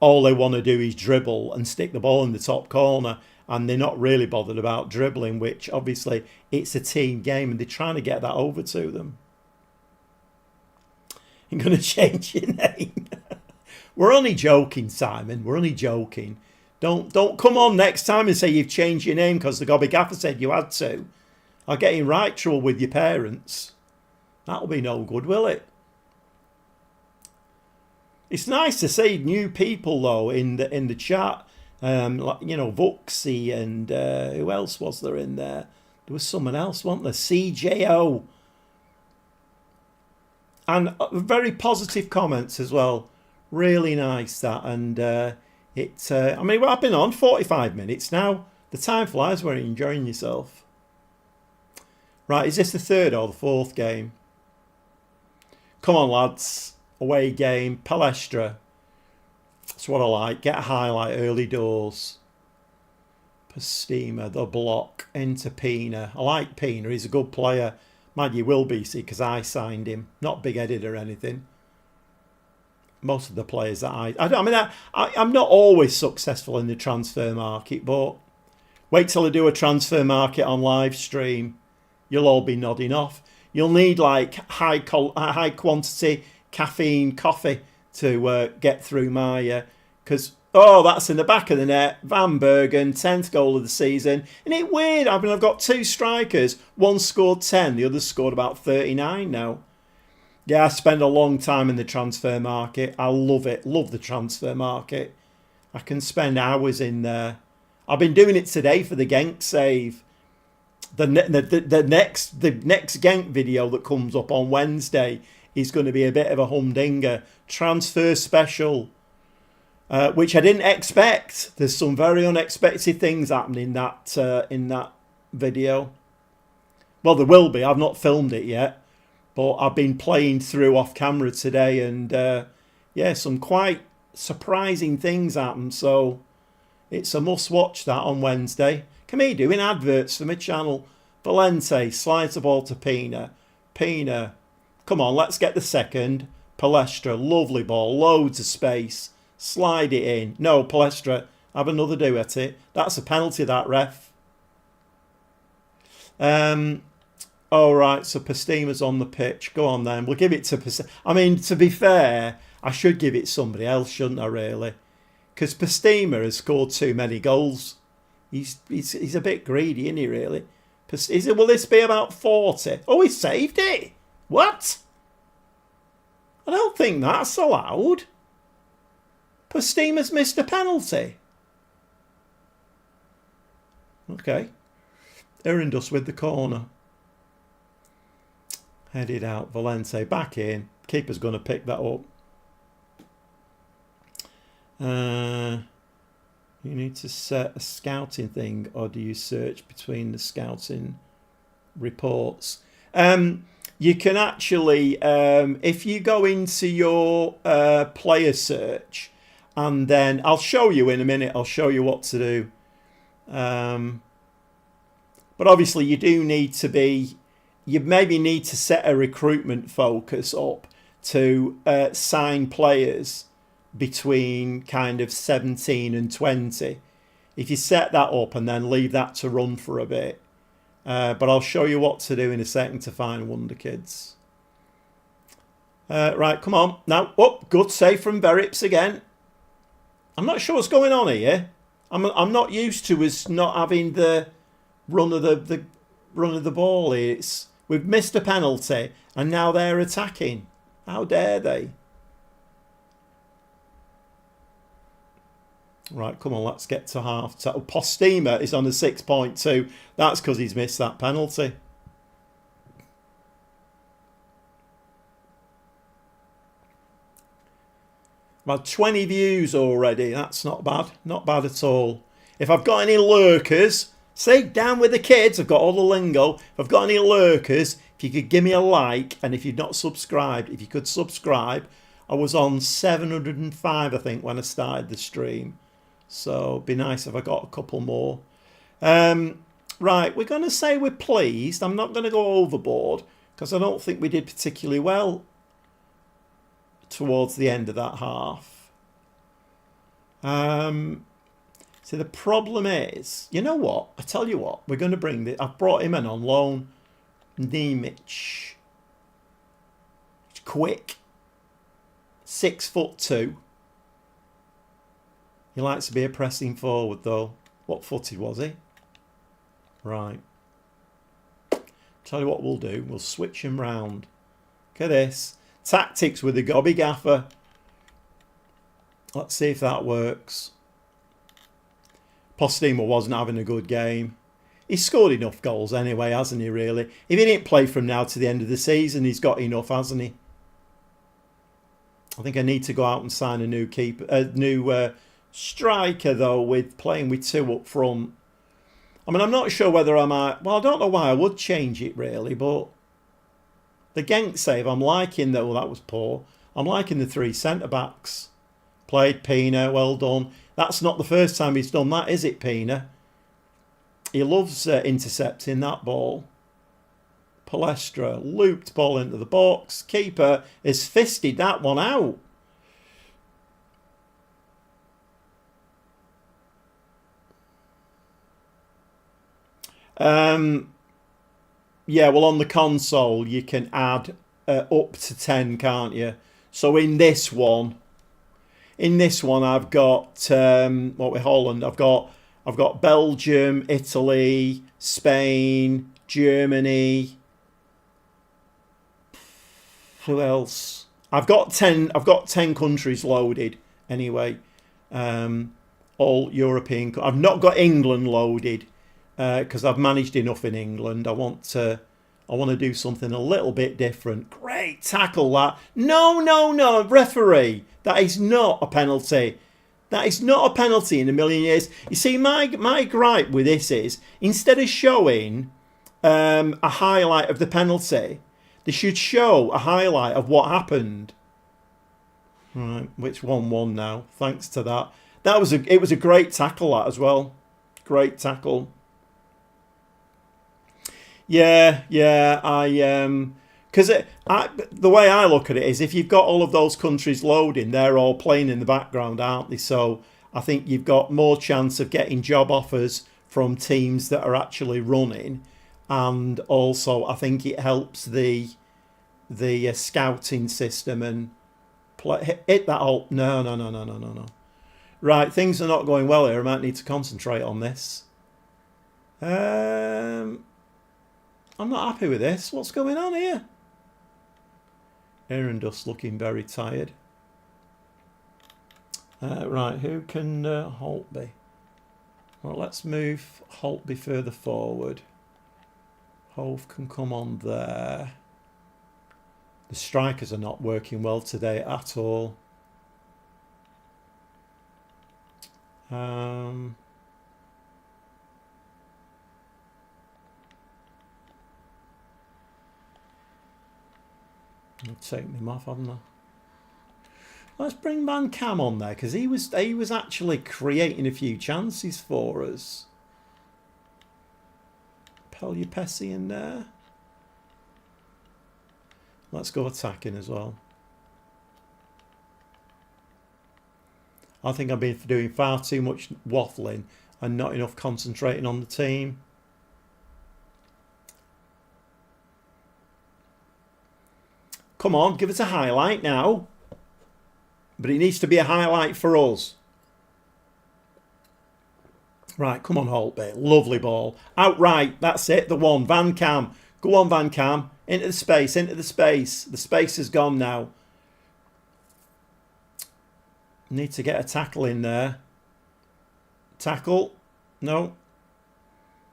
all they want to do is dribble and stick the ball in the top corner, and they're not really bothered about dribbling, which obviously it's a team game and they're trying to get that over to them. I'm going to change your name. We're only joking, Simon. We're only joking. Don't come on next time and say you've changed your name because the gobby gaffer said you had to. I'll get in right trouble with your parents. That'll be no good, will it? It's nice to see new people though in the chat. Like, you know, Vuxy and who else was there in there? There was someone else, wasn't there? CJO. And very positive comments as well. Really nice that. And I mean, well, I've been on 45 minutes now. The time flies when you're enjoying yourself. Right, is this the third or the fourth game? Come on, lads. Away game. Palestra. That's what I like. Get a highlight early doors. Pastima, the block. Into Pina. I like Pina. He's a good player. Mind you will be, see, because I signed him. Not big-headed or anything. Most of the players that I'm not always successful in the transfer market, but wait till I do a transfer market on live stream. You'll all be nodding off. You'll need like high quantity caffeine coffee to get through my... Because, that's in the back of the net. Van Bergen, 10th goal of the season. Isn't it weird? I mean, I've got two strikers. One scored 10. The other scored about 39 now. Yeah, I spend a long time in the transfer market. I love it. Love the transfer market. I can spend hours in there. I've been doing it today for the Genk save. The next Genk video that comes up on Wednesday is going to be a bit of a humdinger. Transfer special, which I didn't expect. There's some very unexpected things happening in that video. Well, there will be. I've not filmed it yet, but I've been playing through off camera today, and yeah, some quite surprising things happen. So it's a must watch that on Wednesday. Come here, doing adverts for my channel. Valente slides the ball to Pina. Pina, come on, let's get the second. Palestra, lovely ball, loads of space. Slide it in. No, Palestra, have another do at it. That's a penalty, that ref. All right, so Pastima's on the pitch. Go on then. We'll give it to Pastima. I mean, to be fair, I should give it somebody else, shouldn't I, really? Because Pastima has scored too many goals. He's a bit greedy, isn't he, really? Will this be about 40? Oh, he saved it. What? I don't think that's allowed. Pastima's missed a penalty. Okay. Erindus with the corner. Headed out. Valente back in. Keeper's going to pick that up. You need to set a scouting thing, or do you search between the scouting reports? You can actually, if you go into your player search, and then I'll show you in a minute. I'll show you what to do. But obviously, you do need to be. You maybe need to set a recruitment focus up to sign players between kind of 17 and 20. If you set that up and then leave that to run for a bit. But I'll show you what to do in a second to find Wonder Kids. Right, come on. Now, good save from Verips again. I'm not sure what's going on here. I'm not used to us not having the run of the ball here. We've missed a penalty and now they're attacking. How dare they? Right, come on, let's get to half. Postima is on a 6.2. That's because he's missed that penalty. About 20 views already. That's not bad. Not bad at all. If I've got any lurkers, say down with the kids. I've got all the lingo. If I've got any lurkers, if you could give me a like, and if you've not subscribed, if you could subscribe. I was on 705, I think, when I started the stream. So it'd be nice if I got a couple more. Right, we're going to say we're pleased. I'm not going to go overboard because I don't think we did particularly well towards the end of that half. So the problem is, you know what? I tell you what, we're going to bring the. I've brought him in on loan. Nemic. Quick. 6'2". He likes to be a pressing forward though. What footed was he? Right. Tell you what we'll do. We'll switch him round. Look at this. Tactics with the Gobby Gaffer. Let's see if that works. Postema wasn't having a good game. He's scored enough goals anyway, hasn't he, really? If he didn't play from now to the end of the season, he's got enough, hasn't he? I think I need to go out and sign a new striker, though, with playing with 2 up front. I mean, I'm not sure whether I might... Well, I don't know why I would change it, really, but... The Genk save, I'm liking, though. That was poor. I'm liking the 3 centre-backs. Played Pina, well done. That's not the first time he's done that, is it, Pina? He loves intercepting that ball. Palestra, looped ball into the box. Keeper has fisted that one out. Yeah, well, on the console, you can add up to 10, can't you? So in this one, I've got what with Holland. I've got Belgium, Italy, Spain, Germany. Who else? I've got 10 countries loaded anyway. All European. I've not got England loaded because I've managed enough in England. I want to do something a little bit different. Great tackle that. No, referee. That is not a penalty. That is not a penalty in a million years. You see, my gripe with this is, instead of showing a highlight of the penalty, they should show a highlight of what happened. Right, which 1-1 now, thanks to that. It was a great tackle, that, as well. Great tackle. Yeah, because the way I look at it is, if you've got all of those countries loading, they're all playing in the background, aren't they? So I think you've got more chance of getting job offers from teams that are actually running, and also I think it helps the scouting system and hit that all. No. Right, things are not going well here. I might need to concentrate on this. I'm not happy with this. What's going on here? Aaron Dust looking very tired. Right, who can Holtby? Well, let's move Holtby further forward. Hove can come on there. The strikers are not working well today at all. I've taken him off, haven't I? Let's bring Van Cam on there, because he was actually creating a few chances for us. Pelupesi in there. Let's go attacking as well. I think I've been doing far too much waffling and not enough concentrating on the team. Come on, give us a highlight now. But it needs to be a highlight for us. Right, come on, Holtby. Lovely ball. Outright, that's it, the one. Van Cam. Go on, Van Cam. Into the space, into the space. The space is gone now. Need to get a tackle in there. Tackle. No.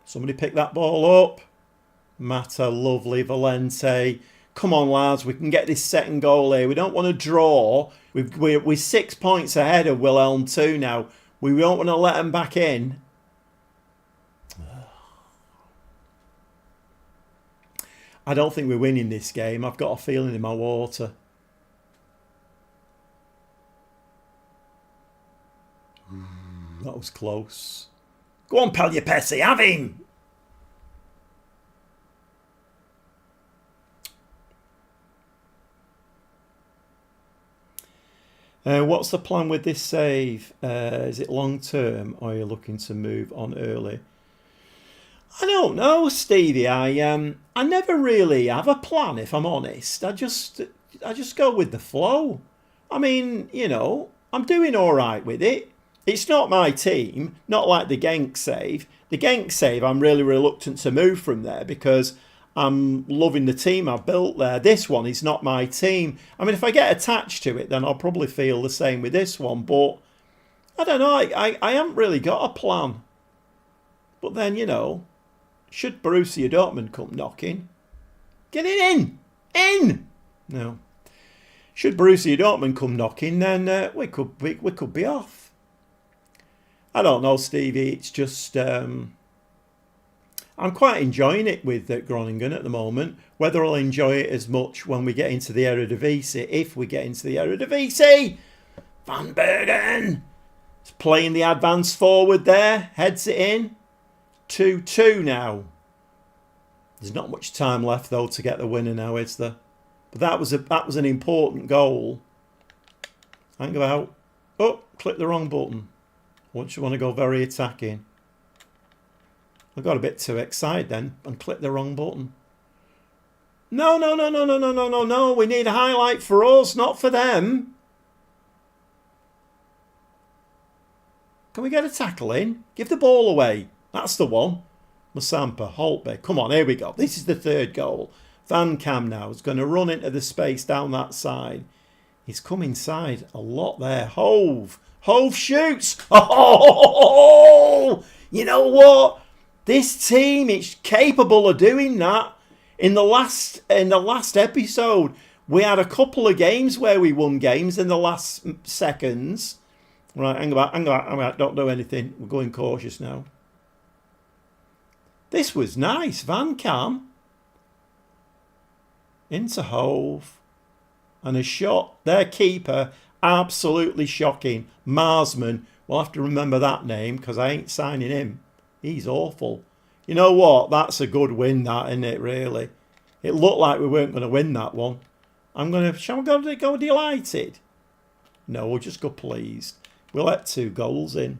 Somebody pick that ball up. Mata, lovely. Valente. Come on, lads. We can get this second goal here. We don't want to draw. We're 6 points ahead of Wilhelm 2 now. We don't want to let them back in. I don't think we're winning this game. I've got a feeling in my water. That was close. Go on, Pelupesi, have him! What's the plan with this save? Is it long term, or are you looking to move on early? I don't know, Stevie. I never really have a plan, if I'm honest. I just go with the flow. I mean, you know, I'm doing all right with it. It's not my team, not like the Genk save. The Genk save, I'm really reluctant to move from there because I'm loving the team I've built there. This one is not my team. I mean, if I get attached to it, then I'll probably feel the same with this one. But I don't know. I haven't really got a plan. But then, you know, should Borussia Dortmund come knocking, get it in. In! No. Should Borussia Dortmund come knocking, then we could be off. I don't know, Stevie. It's just... I'm quite enjoying it with Groningen at the moment. Whether I'll enjoy it as much when we get into the Eredivisie, if we get into the Eredivisie, Van Bergen is playing the advance forward there, heads it in. 2-2 now. There's not much time left though to get the winner now, is there? But that was an important goal. Hang about. Oh, click the wrong button. Once you want to go very attacking. I got a bit too excited then and clicked the wrong button. No. We need a highlight for us, not for them. Can we get a tackle in? Give the ball away. That's the one. Musampa, Holtby. Come on, here we go. This is the third goal. Van Cam now is going to run into the space down that side. He's come inside a lot there. Hove shoots. Oh, you know what? This team is capable of doing that. In the last episode, we had a couple of games where we won games in the last seconds. Right, hang about. Don't do anything. We're going cautious now. This was nice. Van Cam. Into Hove. And a shot. Their keeper, absolutely shocking. Marsman. We'll have to remember that name because I ain't signing him. He's awful. You know what? That's a good win, that, isn't it, really? It looked like we weren't going to win that one. Shall we go delighted? No, we'll just go pleased. We'll let 2 goals in.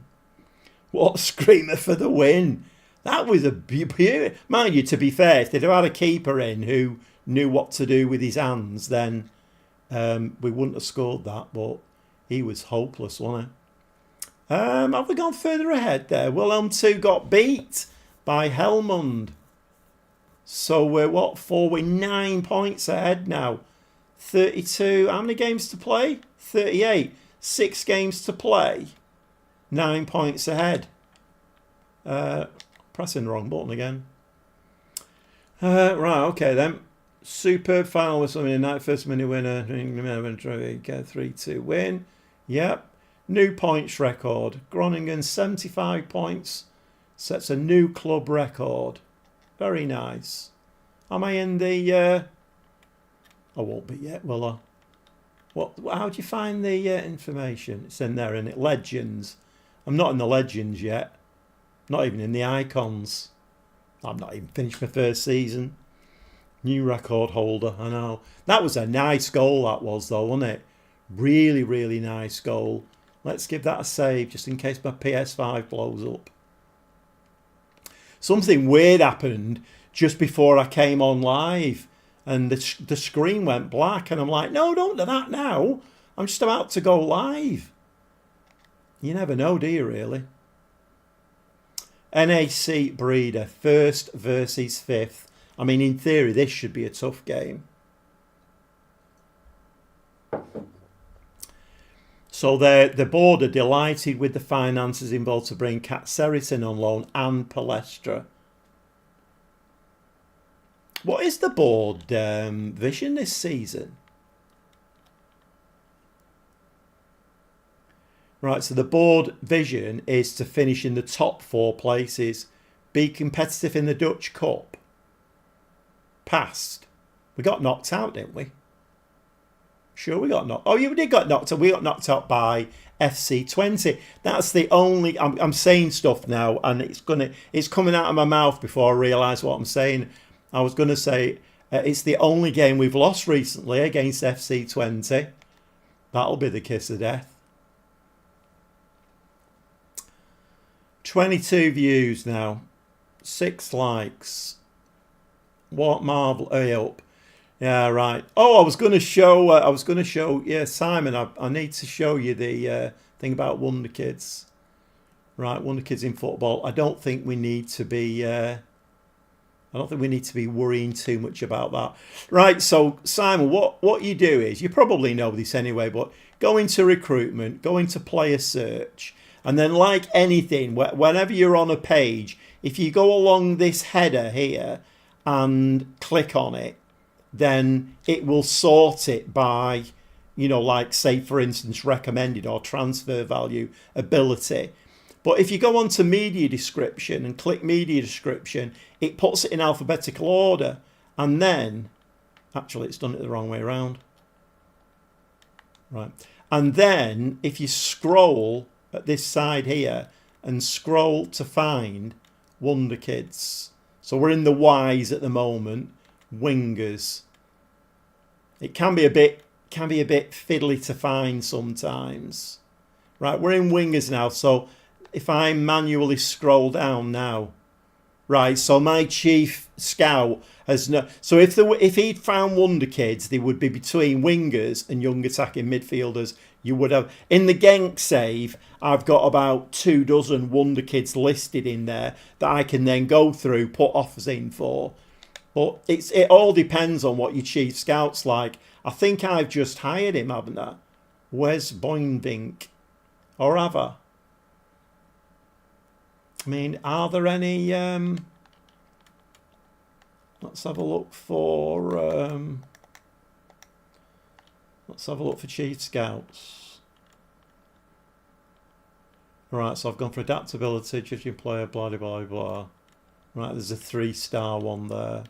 What a screamer for the win. That was a beauty. Mind you, to be fair, if they'd have had a keeper in who knew what to do with his hands, then we wouldn't have scored that. But he was hopeless, wasn't he? Have we gone further ahead there? Wilhelm 2 got beat by Helmond. So we're We're 9 points ahead now. 32. How many games to play? 38. 6 games to play. 9 points ahead. Pressing the wrong button again. Right, okay then. Superb final with something in that first minute winner. 3-2 win. Yep. New points record. Groningen 75 points. Sets a new club record. Very nice. Am I in the... I won't be yet, will I? How do you find the information? It's in there, isn't it? Legends. I'm not in the legends yet. Not even in the icons. I'm not even finished my first season. New record holder, I know. That was a nice goal, that was, though, wasn't it? Really, really nice goal. Let's give that a save, just in case my PS5 blows up. Something weird happened just before I came on live. And the screen went black. And I'm like, no, don't do that now. I'm just about to go live. You never know, do you, really? NAC Breeder, 1st versus 5th. I mean, in theory, this should be a tough game. So the board are delighted with the finances involved to bring Katseritin on loan and Palestra. What is the board vision this season? Right, so the board vision is to finish in the top 4 places, be competitive in the Dutch Cup. Passed. We got knocked out, didn't we? Sure, we got knocked. Oh, yeah, we did got knocked out. We got knocked out by FC 20. That's the only. I'm saying stuff now, and it's coming out of my mouth before I realise what I'm saying. I was going to say it's the only game we've lost recently against FC 20. That'll be the kiss of death. 22 views now, 6 likes. What marvel? Up. Yeah, right. Oh, I was going to show. Yeah, Simon, I need to show you the thing about Wonder Kids. Right, Wonder Kids in football. I don't think we need to be. I don't think we need to be worrying too much about that. Right, so Simon, what you do is, you probably know this anyway, but go into recruitment, go into player search, and then like anything, whenever you're on a page, if you go along this header here and click on it, then it will sort it by, like say for instance, recommended or transfer value, ability. But if you go on to media description and click media description, it puts it in alphabetical order. And then, actually it's done it the wrong way around. Right. And then if you scroll at this side here and scroll to find Wonder Kids. So we're in the Ys at the moment, wingers. It can be a bit fiddly to find sometimes. Right, we're in wingers now, so if I manually scroll down now, right, so my chief scout has no. So if he'd found Wonder Kids, they would be between wingers and young attacking midfielders. You would have in the Genk save. I've got about 24 Wonder Kids listed in there that I can then go through, put offers in for. But it all depends on what your chief scout's like. I think I've just hired him, haven't I? Wes Boindink, or have I? I mean, are there any... let's have a look for... let's have a look for chief scouts. Right, so I've gone for adaptability, judging player, blah, blah, blah, blah. Right, there's a 3-star one there.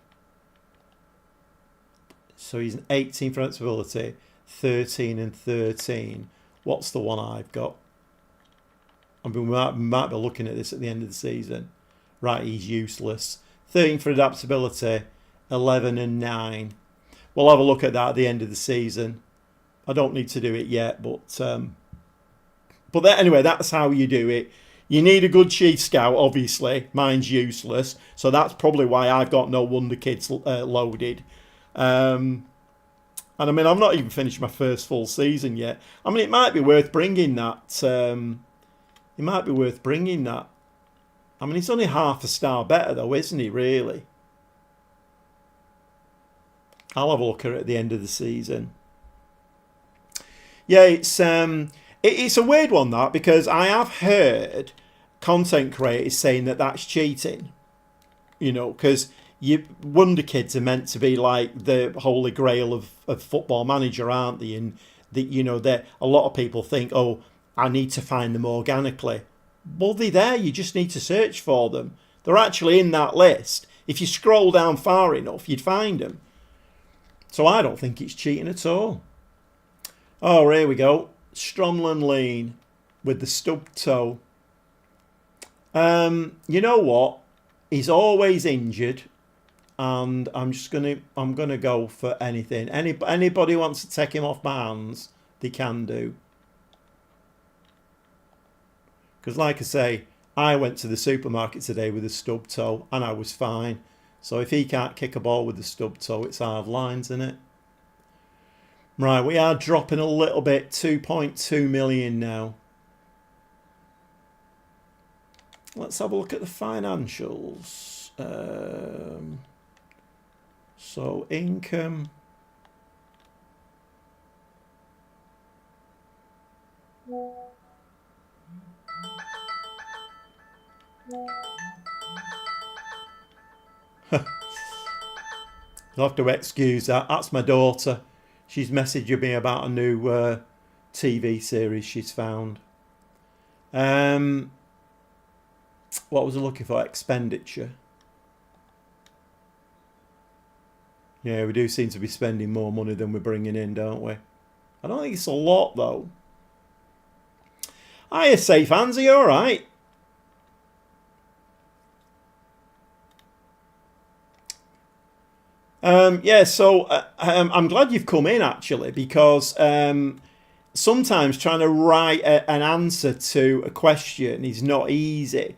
So he's an 18 for adaptability, 13 and 13. What's the one I've got? I mean, we might be looking at this at the end of the season. Right, he's useless. 13 for adaptability, 11 and 9. We'll have a look at that at the end of the season. I don't need to do it yet, but anyway, that's how you do it. You need a good chief scout, obviously. Mine's useless, so that's probably why I've got no Wonder Kids loaded. And I mean, I've not even finished my first full season yet. I mean, it might be worth bringing that. It might be worth bringing that. I mean, he's only half a star better, though, isn't he, really? I'll have a look at it at the end of the season. Yeah, it's a weird one, that, because I have heard content creators saying that that's cheating. Because Wonder Kids are meant to be like the holy grail of Football Manager, aren't they? And that a lot of people think, oh, I need to find them organically. Well, they're there. You just need to search for them. They're actually in that list. If you scroll down far enough, you'd find them. So I don't think it's cheating at all. Oh, here we go. Stromlin Lean with the stub toe. You know what? He's always injured, and I'm gonna go for anything. Anybody wants to take him off my hands, they can do. Because like I say, I went to the supermarket today with a stub toe and I was fine. So if he can't kick a ball with the stub toe, it's hard lines, isn't it? Right, we are dropping a little bit, 2.2 million now. Let's have a look at the financials. So income. You'll have to excuse that. That's my daughter. She's messaging me about a new TV series she's found. What was I looking for? Expenditure. Yeah, we do seem to be spending more money than we're bringing in, don't we? I don't think it's a lot, though. Hiya, Safe Hands, are you alright? Yeah, so I'm glad you've come in, actually, because sometimes trying to write an answer to a question is not easy.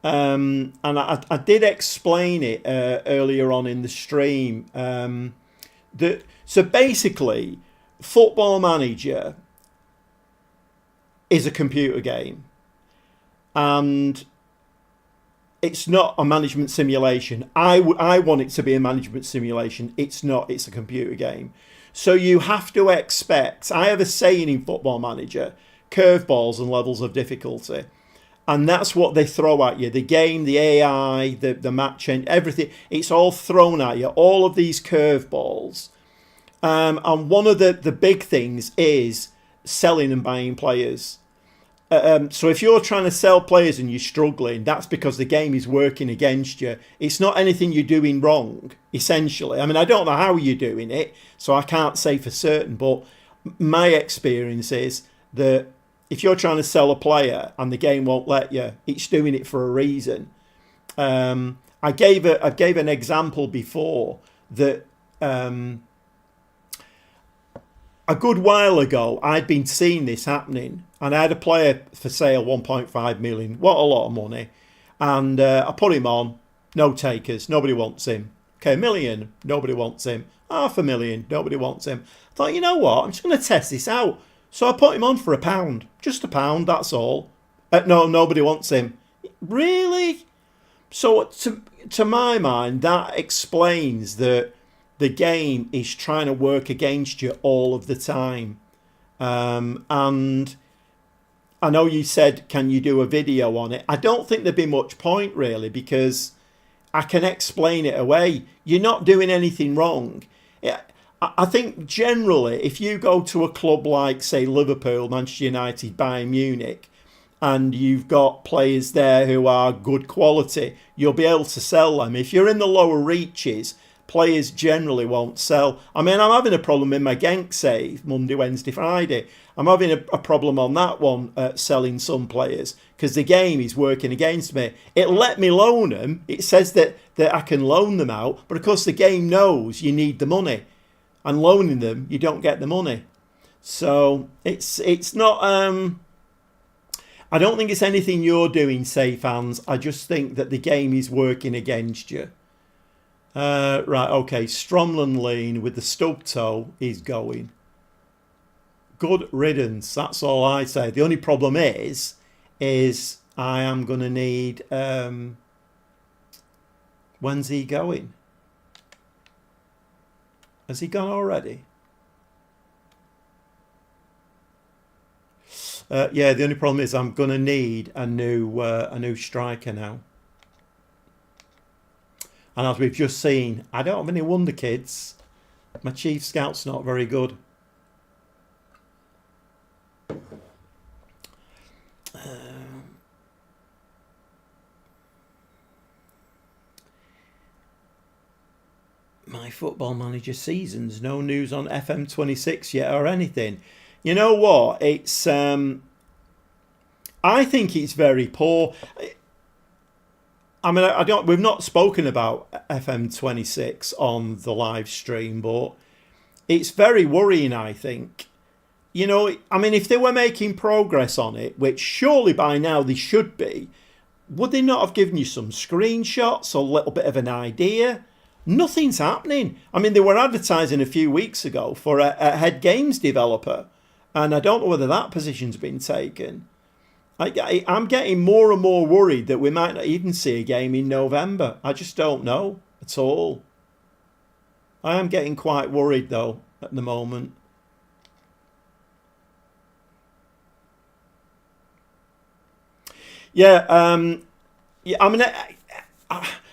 And I did explain it earlier on in the stream. So basically, Football Manager is a computer game. And it's not a management simulation. I want it to be a management simulation. It's not. It's a computer game. So you have to expect. I have a saying in Football Manager: curveballs and levels of difficulty, and that's what they throw at you. The game, the AI, the match, and everything. It's all thrown at you. All of these curveballs, and one of the big things is selling and buying players. So if you're trying to sell players and you're struggling, that's because the game is working against you. It's not anything you're doing wrong, essentially. I mean, I don't know how you're doing it, so I can't say for certain, but my experience is that if you're trying to sell a player and the game won't let you, it's doing it for a reason. I gave an example before that a good while ago, I'd been seeing this happening, and I had a player for sale, 1.5 million. What a lot of money. And I put him on, no takers, nobody wants him. Okay, 1 million, nobody wants him. 500,000, nobody wants him. I thought, you know what, I'm just going to test this out. So I put him on for £1, just £1, that's all. No, nobody wants him. Really? So to my mind, that explains that the game is trying to work against you all of the time. And I know you said, can you do a video on it? I don't think there'd be much point, really, because I can explain it away. You're not doing anything wrong. I think generally, if you go to a club like, say, Liverpool, Manchester United, Bayern Munich, and you've got players there who are good quality, you'll be able to sell them. If you're in the lower reaches, players generally won't sell. I mean, I'm having a problem in my Genk save, Monday, Wednesday, Friday. I'm having a problem on that one, selling some players, because the game is working against me. It let me loan them. It says that I can loan them out, but of course the game knows you need the money. And loaning them, you don't get the money. So it's not... I don't think it's anything you're doing, say, fans. I just think that the game is working against you. Right, okay. Stromlin Lane with the stub toe is going. Good riddance. That's all I say. The only problem is I am going to need... when's he going? Has he gone already? Yeah, the only problem is I'm going to need a new striker now. And as we've just seen, I don't have any wonder kids. My chief scout's not very good. My Football Manager seasons, no news on FM26 yet or anything. You know what? It's I think it's very poor. I mean, we've not spoken about FM26 on the live stream, but it's very worrying, I think. You know, I mean, if they were making progress on it, which surely by now they should be, would they not have given you some screenshots or a little bit of an idea? Nothing's happening. I mean, they were advertising a few weeks ago for a head games developer, and I don't know whether that position's been taken. I'm getting more and more worried that we might not even see a game in November. I just don't know at all. I am getting quite worried, though, at the moment. Yeah, I mean...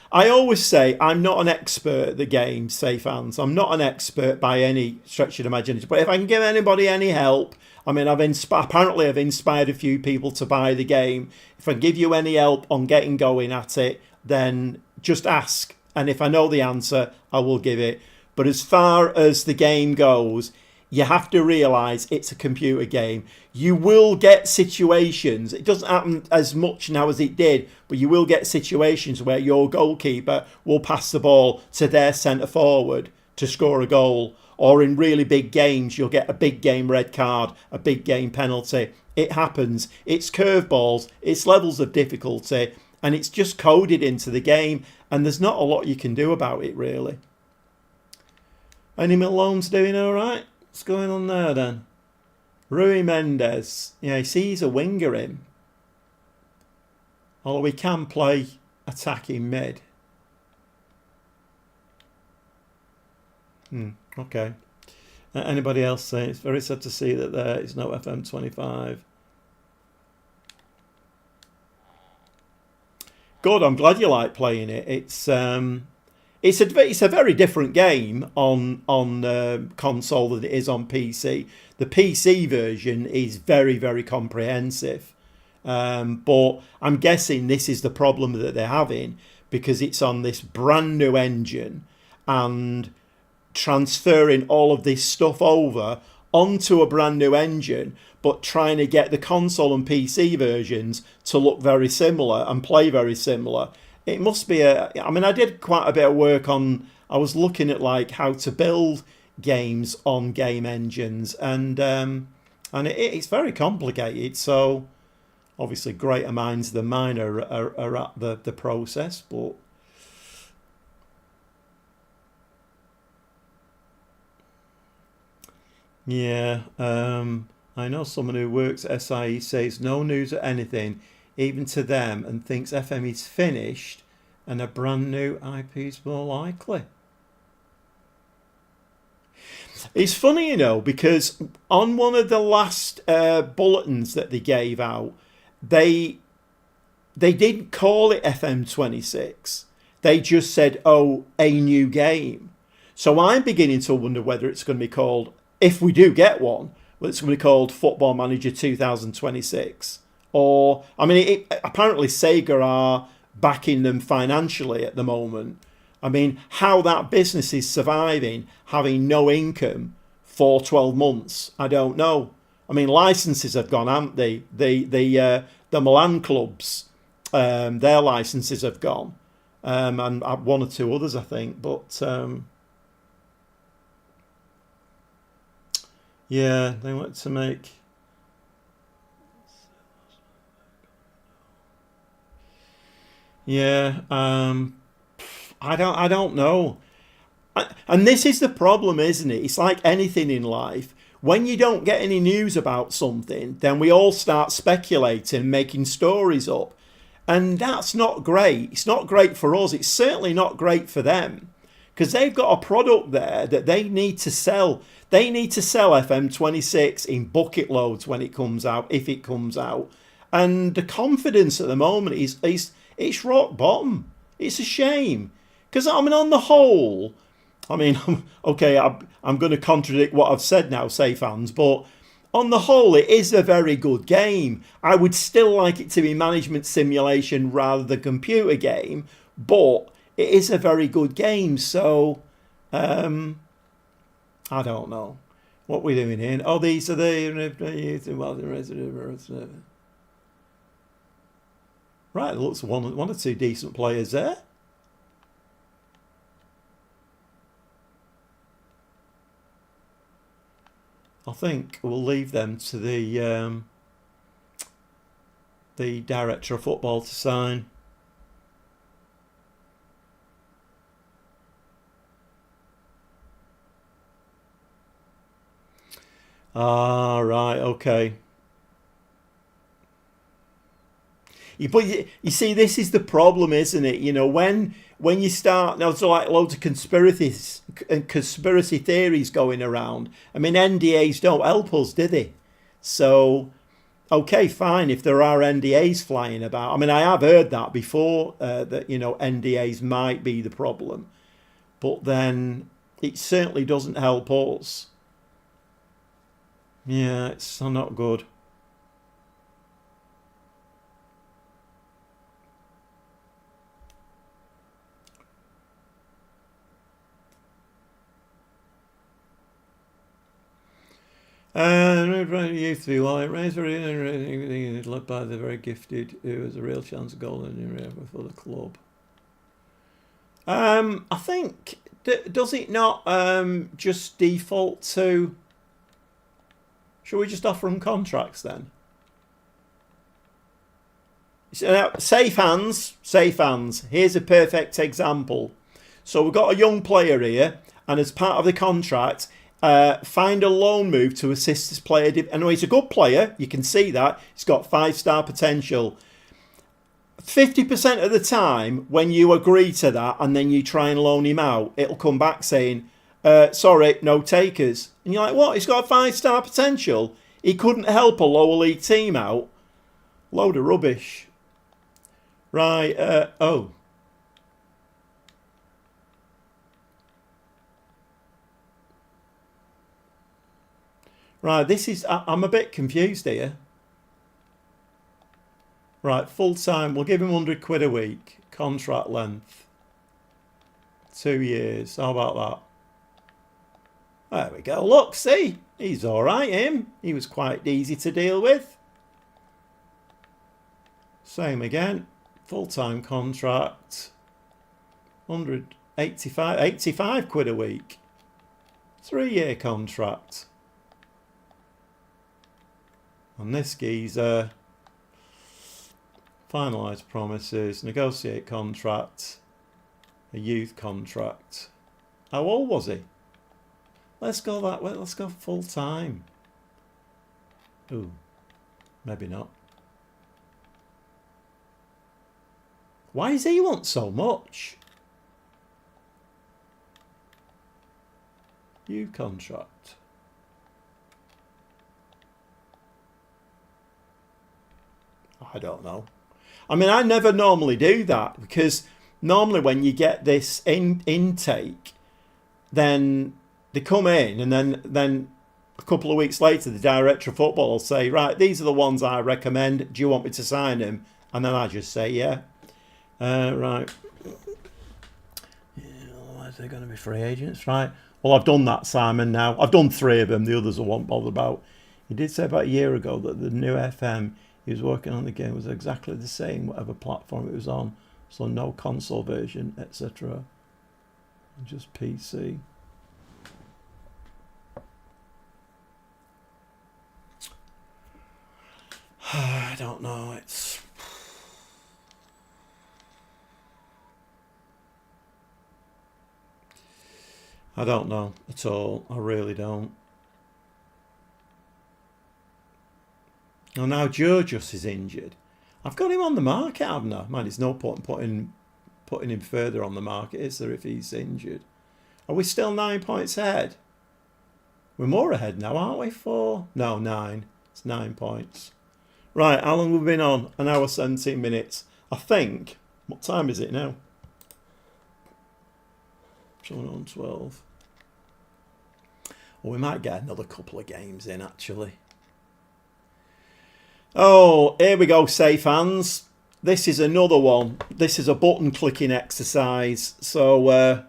I always say I'm not an expert at the game, say fans. I'm not an expert by any stretch of the imagination. But if I can give anybody any help, I mean, I've inspired a few people to buy the game. If I can give you any help on getting going at it, then just ask. And if I know the answer, I will give it. But as far as the game goes, you have to realise it's a computer game. You will get situations. It doesn't happen as much now as it did, but you will get situations where your goalkeeper will pass the ball to their centre forward to score a goal. Or in really big games, you'll get a big game red card, a big game penalty. It happens. It's curveballs. It's levels of difficulty. And it's just coded into the game. And there's not a lot you can do about it, really. Any Malone's doing all right? What's going on there then? Rui Mendes. Yeah, he's a winger, him. Although he can play attacking mid. Okay. Anybody else saying it's very sad to see that there is no FM25? Good. I'm glad you like playing it. It's a very different game on console than it is on PC. The PC version is very, very comprehensive, but I'm guessing this is the problem that they're having because it's on this brand new engine and transferring all of this stuff over onto a brand new engine, but trying to get the console and PC versions to look very similar and play very similar. It must be I mean, I did quite a bit of work on, I was looking at like how to build games on game engines, and it's very complicated. So obviously greater minds than mine are at the process, but yeah, I know someone who works at SIE says no news or anything, even to them, and thinks FM is finished and a brand new IP is more likely. It's funny, because on one of the last bulletins that they gave out, they didn't call it FM26. They just said, oh, a new game. So I'm beginning to wonder whether it's going to be called, if we do get one, whether it's going to be called Football Manager 2026. Or, I mean, apparently Sega are backing them financially at the moment. I mean, how that business is surviving, having no income for 12 months, I don't know. I mean, licenses have gone, haven't they? The Milan clubs, their licenses have gone. And one or two others, I think. But, yeah, they want to make... Yeah, I don't know. And this is the problem, isn't it? It's like anything in life. When you don't get any news about something, then we all start speculating, making stories up. And that's not great. It's not great for us. It's certainly not great for them. Because they've got a product there that they need to sell. They need to sell FM26 in bucket loads when it comes out, if it comes out. And the confidence at the moment is it's rock bottom. It's a shame. Because, I mean, on the whole, I mean, okay, I'm going to contradict what I've said now, say fans, but on the whole, it is a very good game. I would still like it to be management simulation rather than computer game, but it is a very good game. So, I don't know. What we're doing here. Oh, these are the... Right, there looks one or two decent players there. I think we'll leave them to the director of football to sign. Ah, right, okay. But you see, this is the problem, isn't it? You know, when you start, now there's like loads of conspiracy theories going around. I mean, NDAs don't help us, do they? So, okay, fine, if there are NDAs flying about. I mean, I have heard that before, that, NDAs might be the problem. But then it certainly doesn't help us. Yeah, it's not good. Youth to be white, led by the very gifted, who has a real chance of golden for the club. I think does it not just default to? Should we just offer them contracts then? Safe hands. Here's a perfect example. So we've got a young player here, and as part of the contract, find a loan move to assist this player. I know he's a good player. You can see that. He's got 5-star potential. 50% of the time when you agree to that and then you try and loan him out, it'll come back saying, sorry, no takers. And you're like, what? He's got a 5-star potential. He couldn't help a lower league team out. Load of rubbish. Right, oh. Right, this is, I'm a bit confused here. Right, full time, we'll give him 100 quid a week. Contract length. 2 years, how about that? There we go, look, see, he's alright, him. He was quite easy to deal with. Same again, full-time contract. 85 quid a week. 3-year contract. And this geezer, finalise promises, negotiate contract, a youth contract. How old was he? Let's go that way, let's go full time. Ooh, maybe not. Why does he want so much? Youth contract. I don't know. I mean, I never normally do that because normally when you get this intake, then they come in and then a couple of weeks later the director of football will say, right, these are the ones I recommend. Do you want me to sign them? And then I just say, yeah. Right. Yeah, is there going to be free agents? Right. Well, I've done that, Simon, now. I've done 3 of them. The others I won't bother about. He did say about a year ago that the new FM he was working on the game was exactly the same, whatever platform it was on. So no console version, etc. Just PC. I don't know. It's... I don't know at all. I really don't. And now Georgios is injured. I've got him on the market, haven't I? Man, it's no point putting him further on the market, is there, if he's injured? Are we still 9 points ahead? We're more ahead now, aren't we? 4? No, 9. It's 9 points. Right, how long have we been on? 1 hour 17 minutes. I think. What time is it now? 12. Well, we might get another couple of games in, actually. Oh, here we go, safe hands. This is another one. This is a button clicking exercise. So,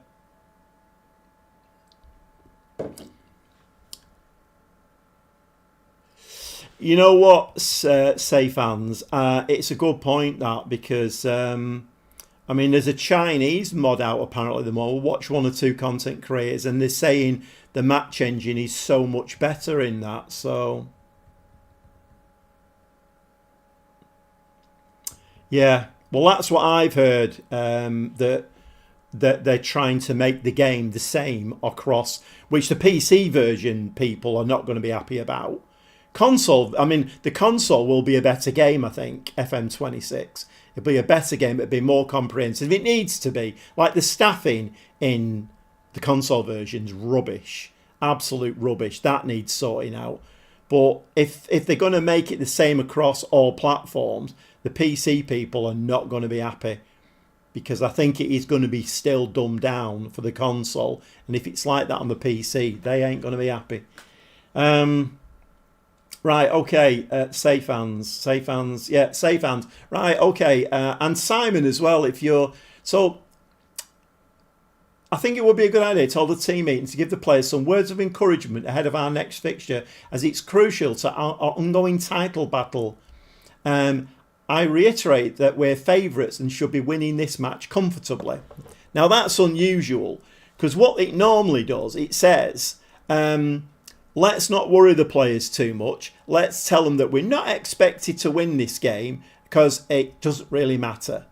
you know what, safe hands? It's a good point, that, because, I mean, there's a Chinese mod out, apparently, the more. Watch 1 or 2 content creators, and they're saying the match engine is so much better in that, so... Yeah, well, that's what I've heard, that they're trying to make the game the same across, which the PC version people are not going to be happy about. Console, I mean, the console will be a better game, I think, FM26. It'll be a better game, it'll be more comprehensive. It needs to be. Like, the staffing in the console version's rubbish. Absolute rubbish. That needs sorting out. But if they're going to make it the same across all platforms, the PC people are not going to be happy, because I think it is going to be still dumbed down for the console. And if it's like that on the PC, they ain't going to be happy. Right, okay, safe hands. Yeah, safe hands. Right, okay, and Simon as well, if you're... So, I think it would be a good idea to hold a team meeting to give the players some words of encouragement ahead of our next fixture, as it's crucial to our ongoing title battle. I reiterate that we're favourites and should be winning this match comfortably. Now, that's unusual, because what it normally does, it says, let's not worry the players too much. Let's tell them that we're not expected to win this game because it doesn't really matter.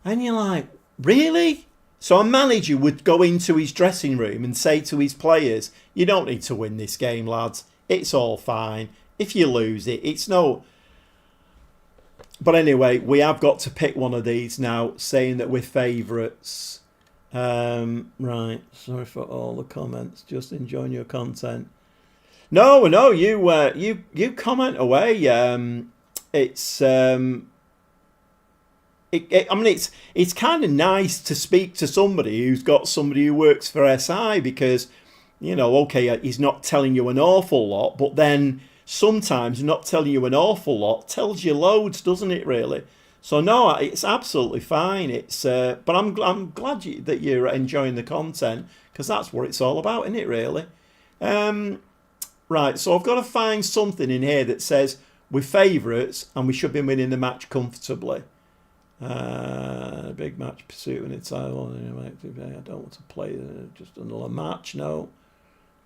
And you're like, really? So a manager would go into his dressing room and say to his players, you don't need to win this game, lads. It's all fine. If you lose it, it's no... But anyway, we have got to pick one of these now, saying that we're favourites. Right, sorry for all the comments. Just enjoying your content. No, you comment away. It's I mean, it's kind of nice to speak to somebody who's got somebody who works for SI, because, you know, okay, he's not telling you an awful lot, but then sometimes not telling you an awful lot tells you loads, doesn't it? Really. So no, it's absolutely fine. It's but I'm glad that you're enjoying the content, because that's what it's all about, isn't it? Really. Right. So I've got to find something in here that says we're favourites and we should be winning the match comfortably. Big match pursuit in its title. I don't want to play just another match. No,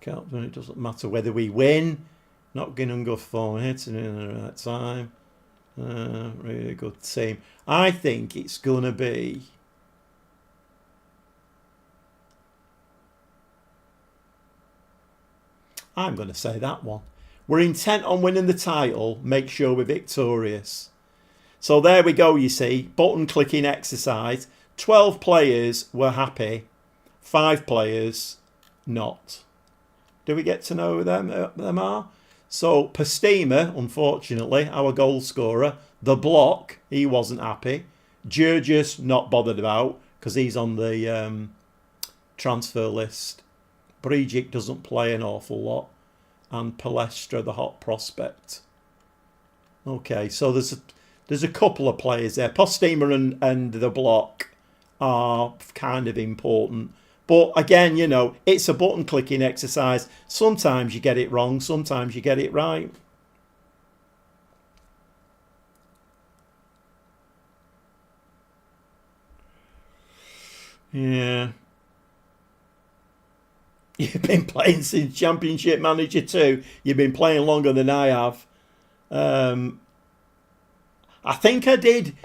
can't. It doesn't matter whether we win. Not going to go for hitting in the right time. Really good team. I think it's going to be. I'm going to say that one. We're intent on winning the title. Make sure we're victorious. So there we go, you see. Button clicking exercise. 12 players were happy. 5 players not. Do we get to know who them are? So Pastima, unfortunately, our goal scorer. The Block, he wasn't happy. Jurgis, not bothered about, because he's on the transfer list. Brigic doesn't play an awful lot. And Palestra, the hot prospect. Okay, so there's a couple of players there. Postima and the Block are kind of important. But again, you know, it's a button clicking exercise. Sometimes you get it wrong, sometimes you get it right. Yeah. You've been playing since Championship Manager 2. You've been playing longer than I have. I think I did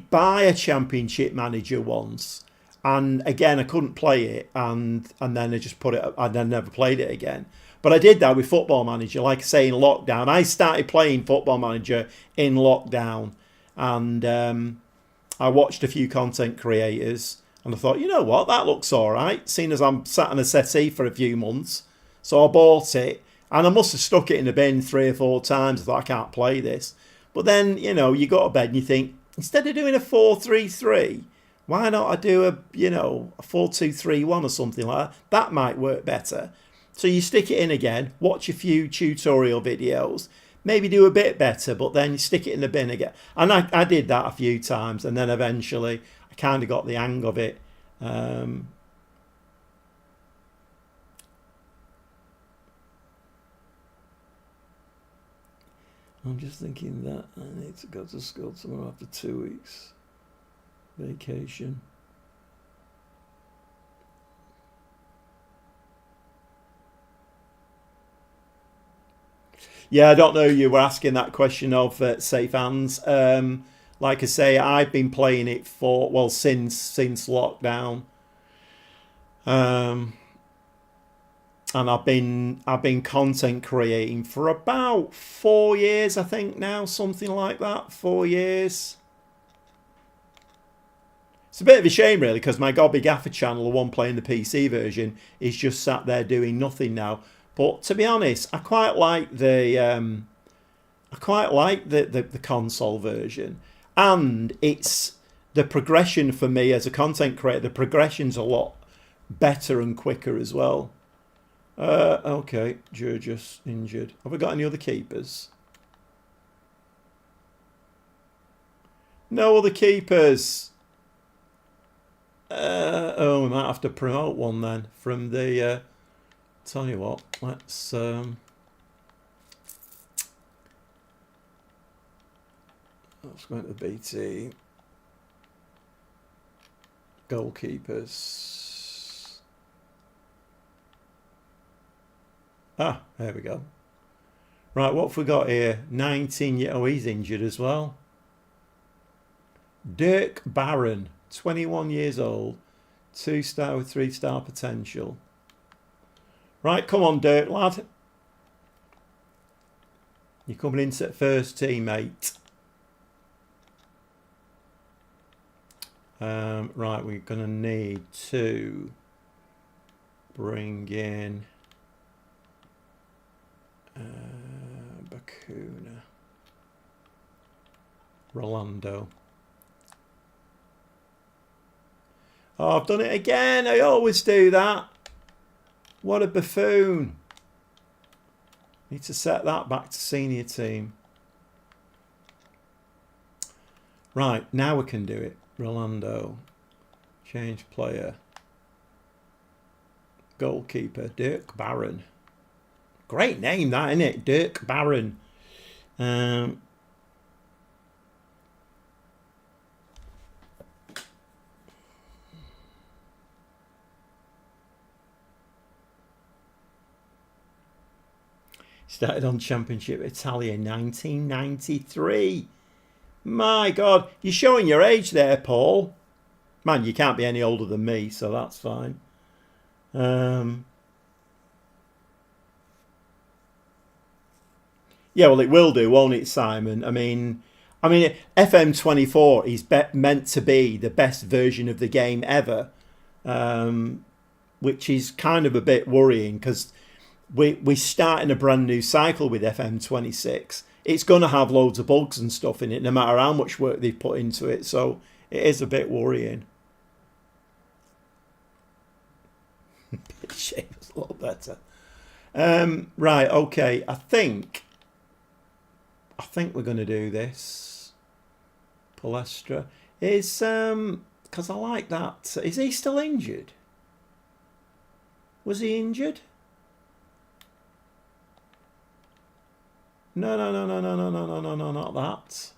buy a Championship Manager once, and again I couldn't play it, and then I just put it. I then never played it again. But I did that with Football Manager, like I say, in lockdown. I started playing Football Manager in lockdown, and I watched a few content creators, and I thought, you know what, that looks all right, seeing as I'm sat on a settee for a few months. So I bought it, and I must have stuck it in the bin 3 or 4 times. I thought, I can't play this. But then, you know, you go to bed and you think, instead of doing a 4-3-3, why not I do a 4-2-3-1 or something like that? That might work better. So you stick it in again, watch a few tutorial videos, maybe do a bit better, but then you stick it in the bin again. And I did that a few times, and then eventually I kind of got the hang of it. I'm just thinking that I need to go to school tomorrow after 2 weeks vacation. Yeah, I don't know. You were asking that question of safe hands. Like I say, I've been playing it since lockdown, and I've been content creating for about 4 years, I think now, something like that. 4 years. It's a bit of a shame, really, because my Gobby Gaffer channel, the one playing the PC version, is just sat there doing nothing now. But to be honest, I quite like the console version, and it's the progression for me as a content creator. The progression's a lot better and quicker as well. Okay, Jurgis injured. Have we got any other keepers? No other keepers. We might have to promote one then from the. Tell you what, let's. Let's go into the BT. Goalkeepers. Ah, there we go. Right, what have we got here? 19. Oh, he's injured as well. Dirk Barron, 21 years old, 2-star with 3-star potential. Right, come on, Dirk, lad. You're coming into the first team, mate. Right, we're going to need to bring in Bakuna, Rolando. Oh, I've done it again. I always do that. What a buffoon. Need to set that back to senior team. Right, now we can do it. Rolando. Change player. Goalkeeper. Dirk Barron. Great name that, isn't it? Dirk Barron. Started on Championship Italia in 1993. My God, you're showing your age there, Paul. Man, you can't be any older than me, so that's fine. Yeah, well, it will do, won't it, Simon? I mean, FM24 is meant to be the best version of the game ever, which is kind of a bit worrying because we're starting a brand new cycle with FM26. It's going to have loads of bugs and stuff in it, no matter how much work they've put into it. So it is a bit worrying. Shape is a little better. Right, okay. I think we're going to do this. Palestra is because I like that. Is he still injured? Was he injured? No, not that.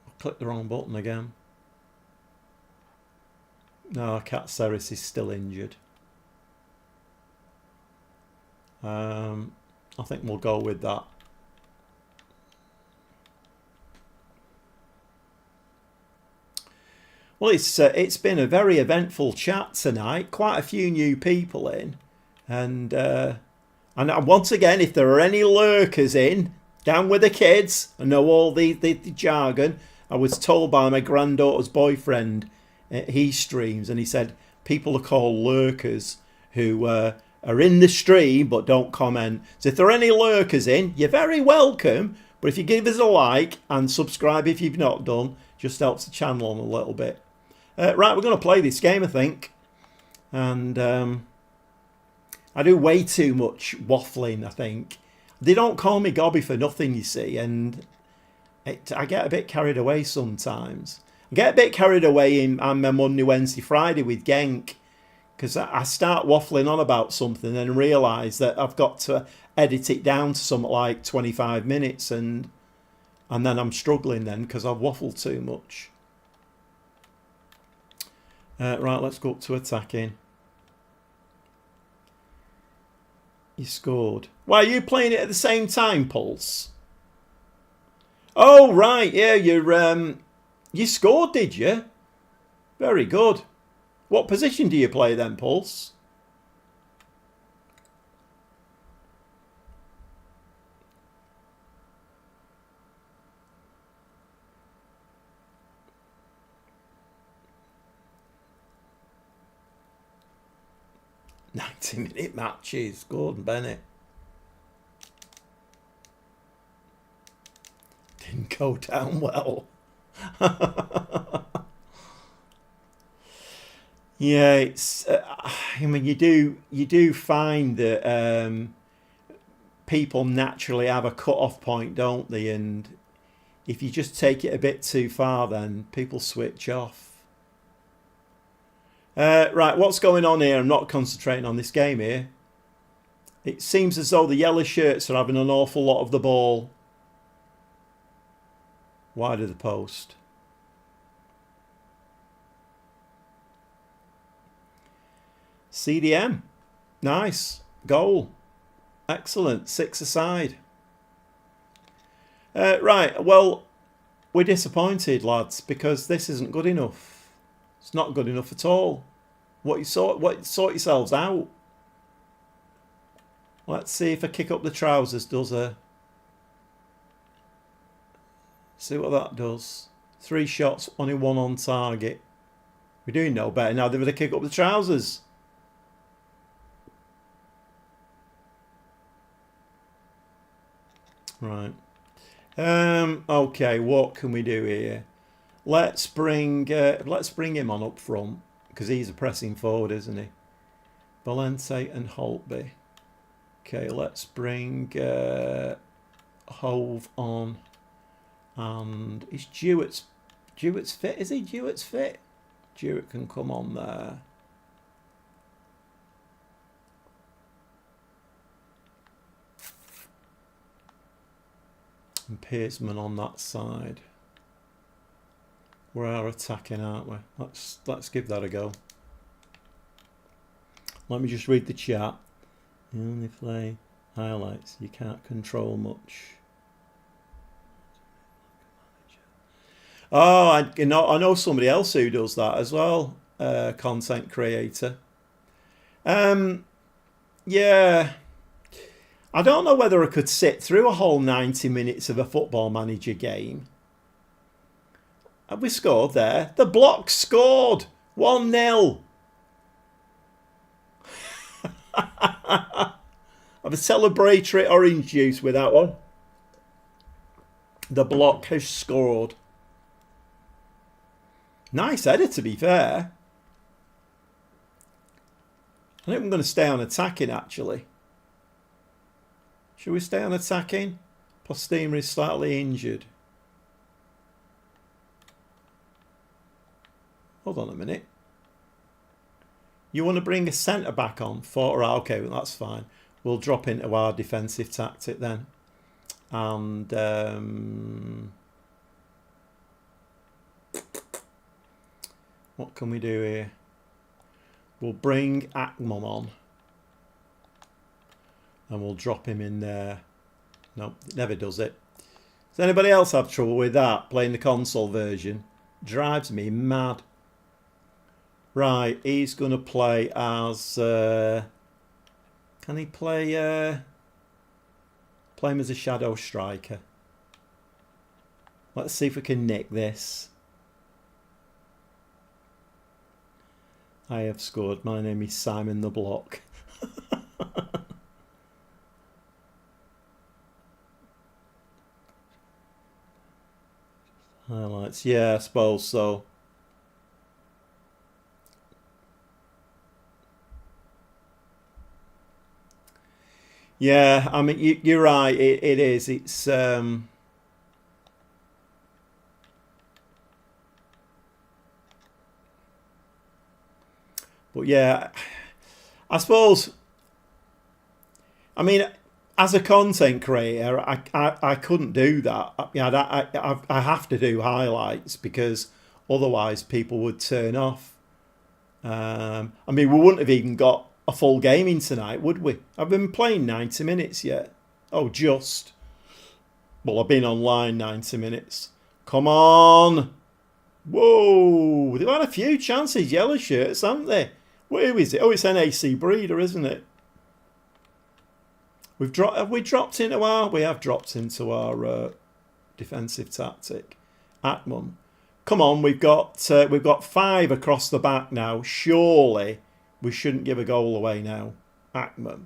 I clicked the wrong button again. No, Katsaris is still injured. I think we'll go with that. Well, it's been a very eventful chat tonight. Quite a few new people in, and once again, if there are any lurkers in, down with the kids. I know all the jargon. I was told by my granddaughter's boyfriend, he streams, and he said people are called lurkers who are in the stream but don't comment. So if there are any lurkers in, you're very welcome. But if you give us a like and subscribe if you've not done, just helps the channel on a little bit. Right, we're going to play this game, I think. And I do way too much waffling, I think. They don't call me Gobby for nothing, you see. And I get a bit carried away sometimes. I get a bit carried away on my Monday, Wednesday, Friday with Genk. Because I start waffling on about something and realise that I've got to edit it down to something like 25 minutes. And then I'm struggling then because I've waffled too much. Right, let's go up to attacking. You scored. Why, are you playing it at the same time, Pulse? Oh, right, yeah, you scored, did you? Very good. What position do you play then, Pulse? Minute matches, Gordon Bennett. Didn't go down well. Yeah, it's. I mean, you do find that people naturally have a cut-off point, don't they? And if you just take it a bit too far, then people switch off. Right, what's going on here? I'm not concentrating on this game here. It seems as though the yellow shirts are having an awful lot of the ball. Wide of the post. CDM. Nice. Goal. Excellent. 6 aside. Right, well, we're disappointed, lads, because this isn't good enough. It's not good enough at all. Sort yourselves out. Let's see if a kick up the trousers does a... See what that does. 3 shots, only 1 on target. We're doing no better now. They're going to kick up the trousers. Right. Okay, what can we do here? Let's bring him on up front because he's a pressing forward, isn't he? Valente and Holtby. Okay, let's bring Hove on. And is Dewart's fit? Is he Dewart's fit? Dewart can come on there. And Pearceman on that side. We are attacking, aren't we? Let's give that a go. Let me just read the chat. You only play highlights. You can't control much. Oh, I know somebody else who does that as well. Content creator. Yeah. I don't know whether I could sit through a whole 90 minutes of a Football Manager game. Have we scored there? The Block scored! 1-0. Have a celebratory orange juice with that one. The Block has scored. Nice header, to be fair. I think I'm going to stay on attacking, actually. Should we stay on attacking? Postema is slightly injured. Hold on a minute. You want to bring a centre-back on? Okay, well, that's fine. We'll drop into our defensive tactic then. And... what can we do here? We'll bring Akmom on. And we'll drop him in there. Nope, it never does it. Does anybody else have trouble with that? Playing the console version? Drives me mad. Right, he's going to play as... can he play... play him as a shadow striker? Let's see if we can nick this. I have scored. My name is Simon the Block. Highlights. Yeah, I suppose so. Yeah, I mean, you're right. It is. It's... but yeah, I suppose... I mean... As a content creator, I couldn't do that. I have to do highlights because otherwise people would turn off. I mean, we wouldn't have even got a full game in tonight, would we? I've been playing 90 minutes yet. Oh, just. Well, I've been online 90 minutes. Come on. Whoa. They've had a few chances, yellow shirts, haven't they? Where is it? Oh, it's NAC Breeder, isn't it? Have we dropped into our... We have dropped into our defensive tactic. Atmum. Come on, we've got 5 across the back now. Surely we shouldn't give a goal away now. Atmum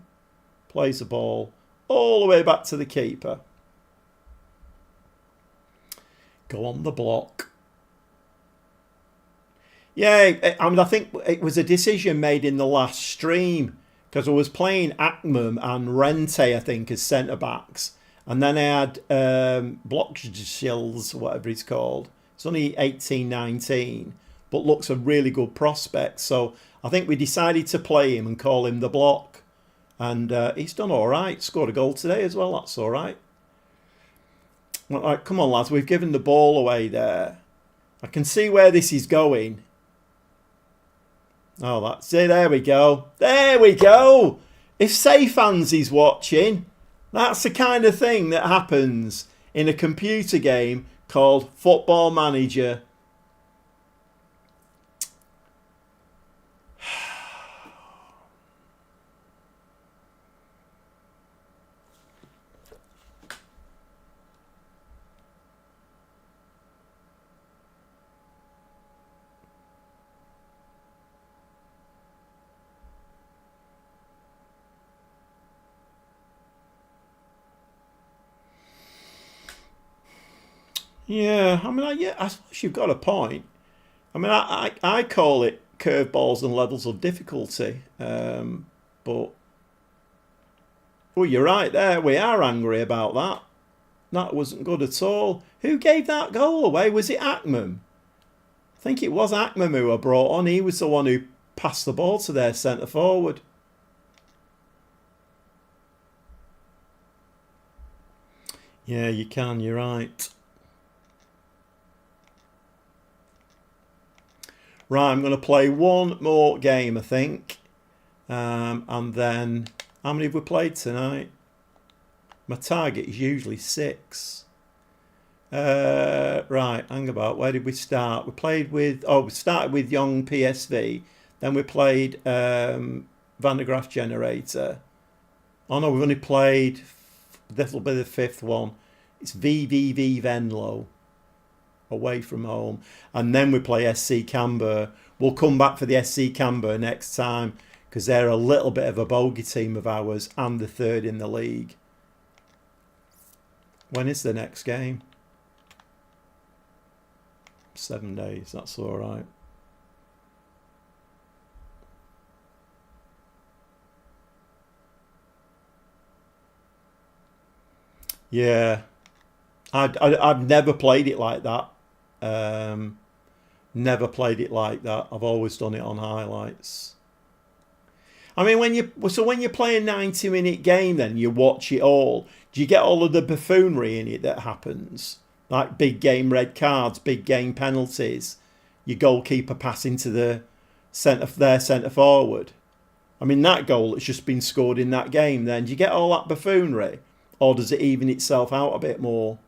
plays the ball all the way back to the keeper. Go on the block. Yeah, I mean, I think it was a decision made in the last stream. Because I was playing Akmum and Rente, I think, as centre-backs. And then I had Blockshills, whatever he's called. It's only 18, 19, but looks a really good prospect. So I think we decided to play him and call him the Block. And he's done all right. Scored a goal today as well. That's all right. Well, all right. Come on, lads. We've given the ball away there. I can see where this is going. Oh, that's it. There we go. There we go. If Fans is watching, that's the kind of thing that happens in a computer game called Football Manager. Yeah, I mean, yeah, I suppose you've got a point. I mean, I call it curveballs and levels of difficulty. But, well, you're right there. We are angry about that. That wasn't good at all. Who gave that goal away? Was it Akmam? I think it was Akmam who I brought on. He was the one who passed the ball to their centre forward. Yeah, you can. You're right. Right, I'm going to play one more game, I think. And then, how many have we played tonight? My target is usually 6. Right, hang about. Where did we start? We started with Young PSV. Then we played Van der Graaf Generator. Oh no, we've only played, this will be the 5th one. It's VVV Venlo, away from home. And then we play SC Camber. We'll come back for the SC Camber next time because they're a little bit of a bogey team of ours and the 3rd in the league. When is the next game? 7 days, that's all right. Yeah, I've never played it like that. Never played it like that. I've always done it on highlights. I mean, when you play a 90-minute game, then you watch it all. Do you get all of the buffoonery in it that happens? Like big game red cards, big game penalties, your goalkeeper passing to their centre forward. I mean, that goal that's just been scored in that game, then do you get all that buffoonery? Or does it even itself out a bit more?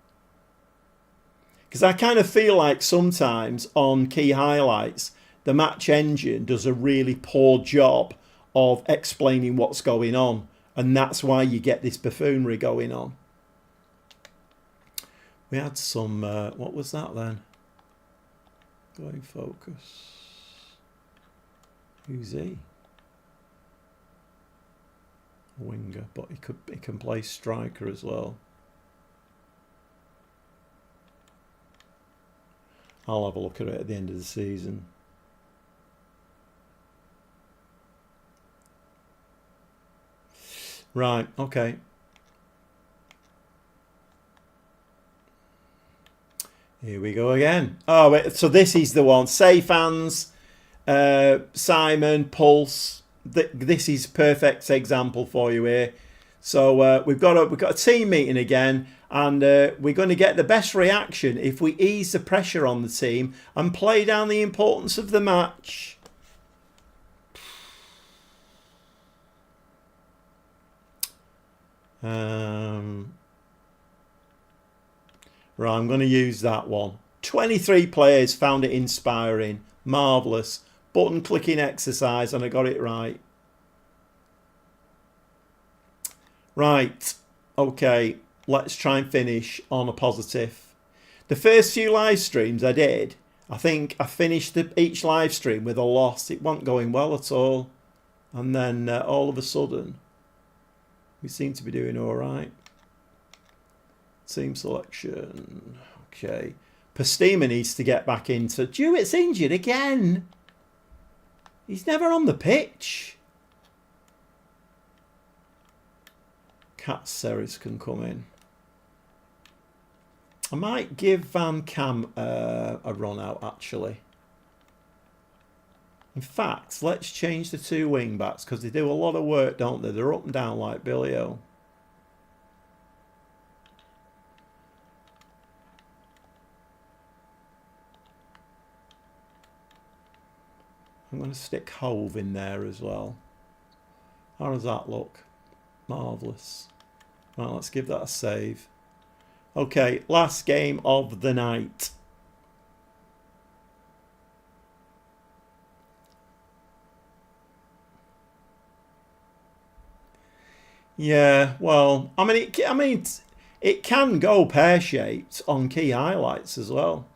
Because I kind of feel like sometimes on key highlights, the match engine does a really poor job of explaining what's going on. And that's why you get this buffoonery going on. We had some, what was that then? Going focus. Who's he? Winger, but he can play striker as well. I'll have a look at it at the end of the season. Right, okay. Here we go again. Oh, wait, so this is the one. Say fans, Simon, Pulse. This is perfect example for you here. So we've got a team meeting again, and we're going to get the best reaction if we ease the pressure on the team and play down the importance of the match. Right, I'm going to use that one. 23 players found it inspiring. Marvellous. Button clicking exercise, and I got it right. Right, okay, let's try and finish on a positive. The first few live streams I did, I think I finished each live stream with a loss. It wasn't going well at all. And then all of a sudden, we seem to be doing all right. Team selection. Okay. Pastima needs to get back into... Dewitt's injured again. He's never on the pitch. Cat Ceres can come in. I might give Van Cam a run out, actually. In fact, let's change the 2 wing backs because they do a lot of work, don't they? They're up and down like Billy O. I'm going to stick Hove in there as well. How does that look? Marvellous. Right, let's give that a save. Okay, last game of the night. Yeah, well, I mean, it can go pear-shaped on key highlights as well.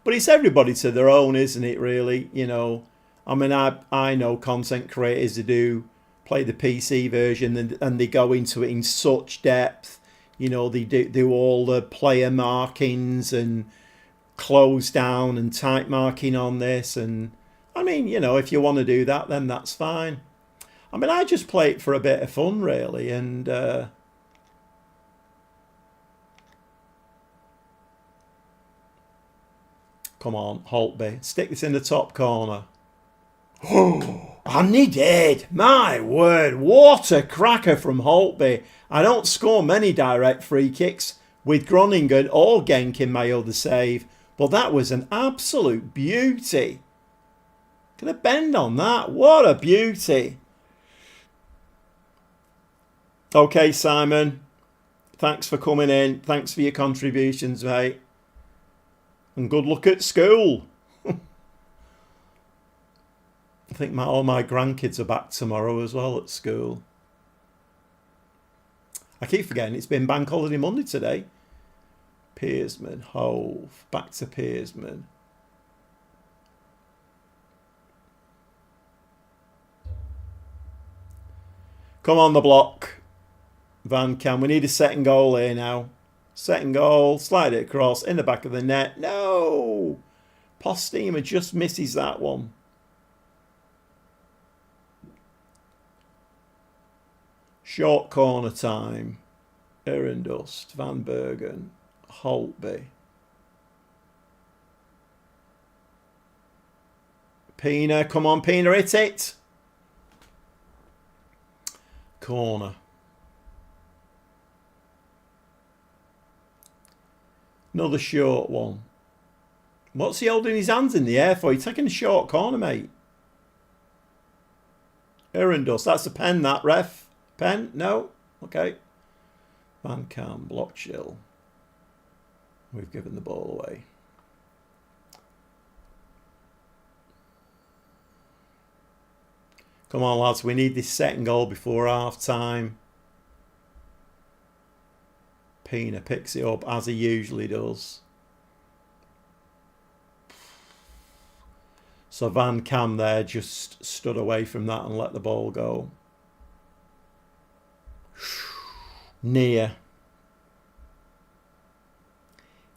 But it's everybody to their own, isn't it, really? You know, I mean, I know content creators who do play the PC version and they go into it in such depth. You know, they do all the player markings and close down and tight marking on this. And I mean, you know, if you want to do that, then that's fine. I mean, I just play it for a bit of fun, really. And come on, Holtby, stick this in the top corner. Oh, and he did. My word, what a cracker from Holtby. I don't score many direct free kicks with Groningen or Genk in my other save, but that was an absolute beauty. Get a bend on that. What a beauty. Okay, Simon. Thanks for coming in. Thanks for your contributions, mate. And good luck at school. I think all my grandkids are back tomorrow as well at school. I keep forgetting it's been Bank Holiday Monday today. Pearsman, Hove, back to Pearsman. Come on the block. Van Cam, we need a second goal here now. Second goal, slide it across, in the back of the net. No! Postema just misses that one. Short corner time. Erendust, Van Bergen, Holtby. Pina, come on Pina, hit it. Corner. Another short one. What's he holding his hands in the air for? He's taking a short corner, mate. Erendust, that's a pen, that ref. Pen? No? Okay. Van Cam, block chill. We've given the ball away. Come on, lads. We need this second goal before half time. Pina picks it up as he usually does. So Van Cam there just stood away from that and let the ball go. Near.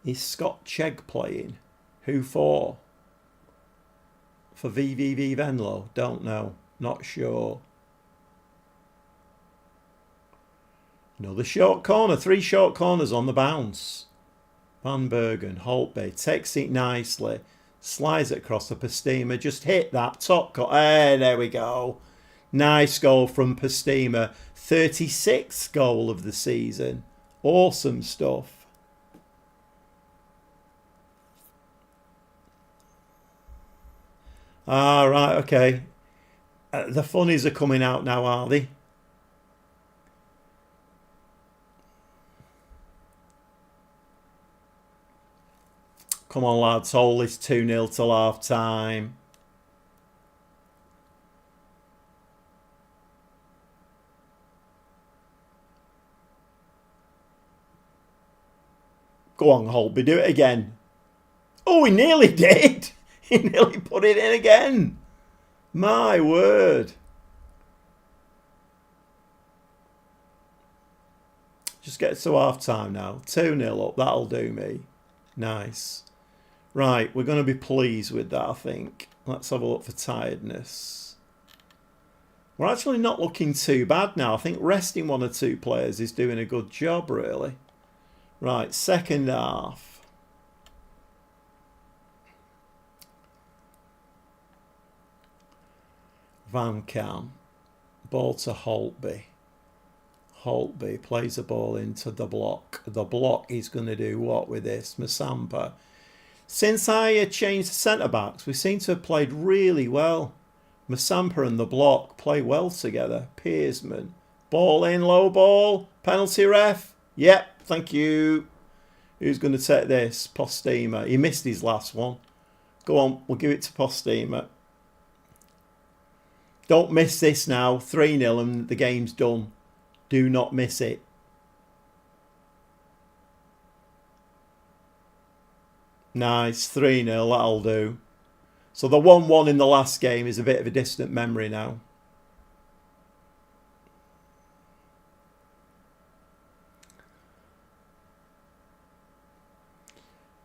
Is Scott Chegg playing? Who for? For VVV Venlo? Don't know. Not sure. Another short corner. 3 short corners on the bounce. Van Bergen, Holtby takes it nicely. Slides it across the Postema. Just hit that top corner. Hey, there we go. Nice goal from Postema. 36th goal of the season. Awesome stuff. Ah, right, okay. The funnies are coming out now, are they? Come on, lads. Hold this 2-0 till half time. Go on, Holtby. Do it again. Oh, he nearly did. He nearly put it in again. My word. Just get to half time now. 2-0 up. That'll do me. Nice. Right, we're going to be pleased with that, I think. Let's have a look for tiredness. We're actually not looking too bad now. I think resting 1 or 2 players is doing a good job, really. Right, second half. Van Cam. Ball to Holtby. Holtby plays the ball into the block. The block is going to do what with this? Masampa. Since I changed the centre-backs, we seem to have played really well. Masampa and the block play well together. Pearsman. Ball in, low ball. Penalty ref. Yep, thank you. Who's going to take this? Postema. He missed his last one. Go on, we'll give it to Postema. Don't miss this now. 3-0 and the game's done. Do not miss it. Nice. 3-0. That'll do. So the 1-1 in the last game is a bit of a distant memory now.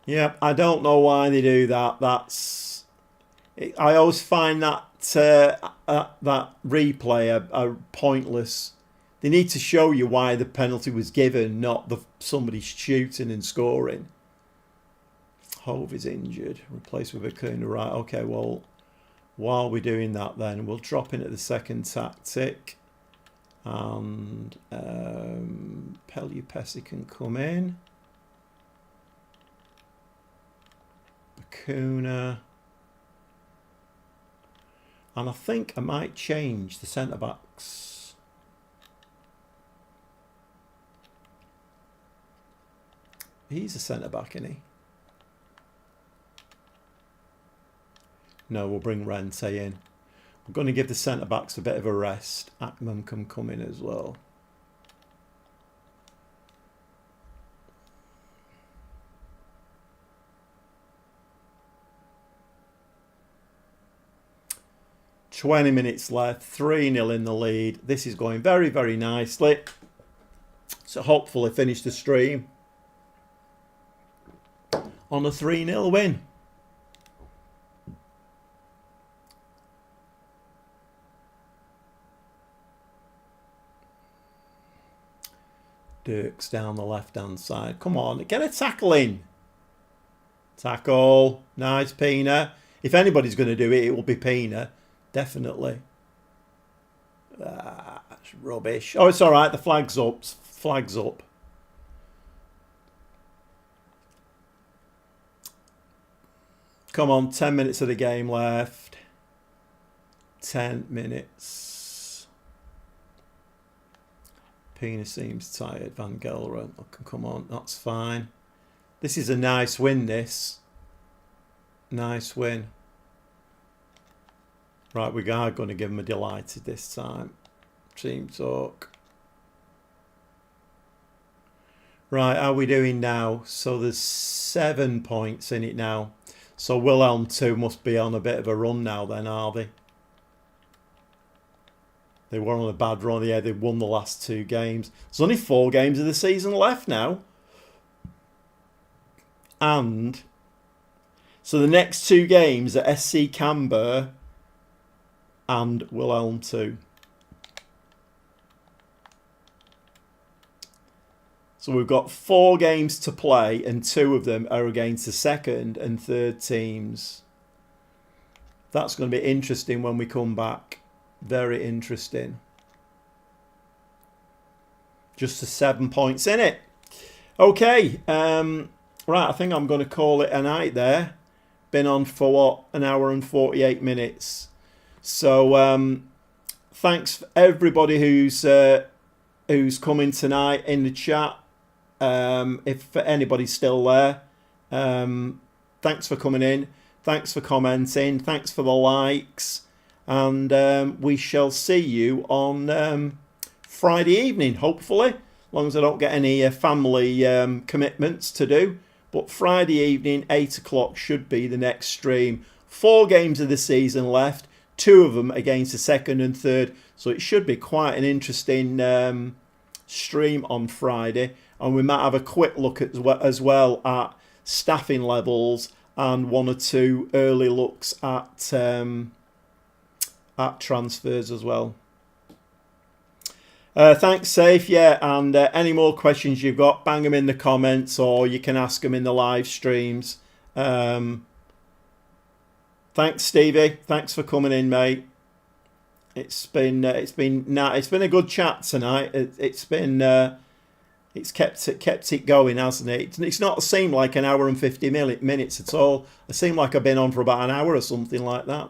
Yeah, I don't know why they do that. I always find that that replay are pointless. They need to show you why the penalty was given, not somebody shooting and scoring. Hove is injured. Replaced with Acuna. Right, okay, well, while we're doing that then, we'll drop in at the second tactic. And Pelupesi can come in. Acuna. And I think I might change the centre-backs. He's a centre-back, isn't he? No, we'll bring Rente in. We're going to give the centre-backs a bit of a rest. Ackman can come in as well. "20 minutes left, 3-0 in the lead. This is going very, very nicely. So hopefully finish the stream on a 3-0 win. Dirk's down the left-hand side. Come on, get a tackle in. Tackle. Nice, Pina. If anybody's going to do it, it will be Pina. Definitely. That's rubbish. Oh, it's all right. The flag's up. Flag's up. Come on, 10 minutes of the game left. 10 minutes. Pina seems tired. Van Gelder. Come on, that's fine. This is a nice win, this. Nice win. Right, we are going to give them a delighted this time. Team talk. Right, how are we doing now? So there's 7 points in it now. So Wilhelm 2 must be on a bit of a run now then, are they? They were on a bad run. Yeah, they won the last 2 games. There's only 4 games of the season left now. And so the next 2 games are SC Canberra and Wilhelm 2. So we've got 4 games to play, and 2 of them are against the second and third teams. That's going to be interesting when we come back. Very interesting. Just the 7 points in it. Okay. Right, I think I'm going to call it a night there. Been on for what? An hour and 48 minutes. So thanks for everybody who's coming tonight in the chat. If anybody's still there, thanks for coming in. Thanks for commenting. Thanks for the likes. And we shall see you on Friday evening, hopefully. As long as I don't get any family commitments to do. But Friday evening, 8 o'clock should be the next stream. 4 games of the season left. 2 of them against the second and third. So it should be quite an interesting stream on Friday. And we might have a quick look as well at staffing levels and 1 or 2 early looks at transfers as well. Thanks, Safe. Yeah, and any more questions you've got, bang them in the comments, or you can ask them in the live streams. Thanks, Stevie. Thanks for coming in, mate. It's been a good chat tonight. It's kept it going, hasn't it? It's not seemed like an hour and 50 minutes at all. It seemed like I've been on for about an hour or something like that.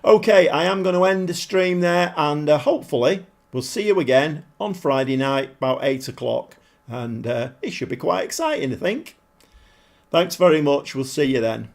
Okay, I am going to end the stream there, and hopefully we'll see you again on Friday night about 8 o'clock, and it should be quite exciting, I think. Thanks very much. We'll see you then.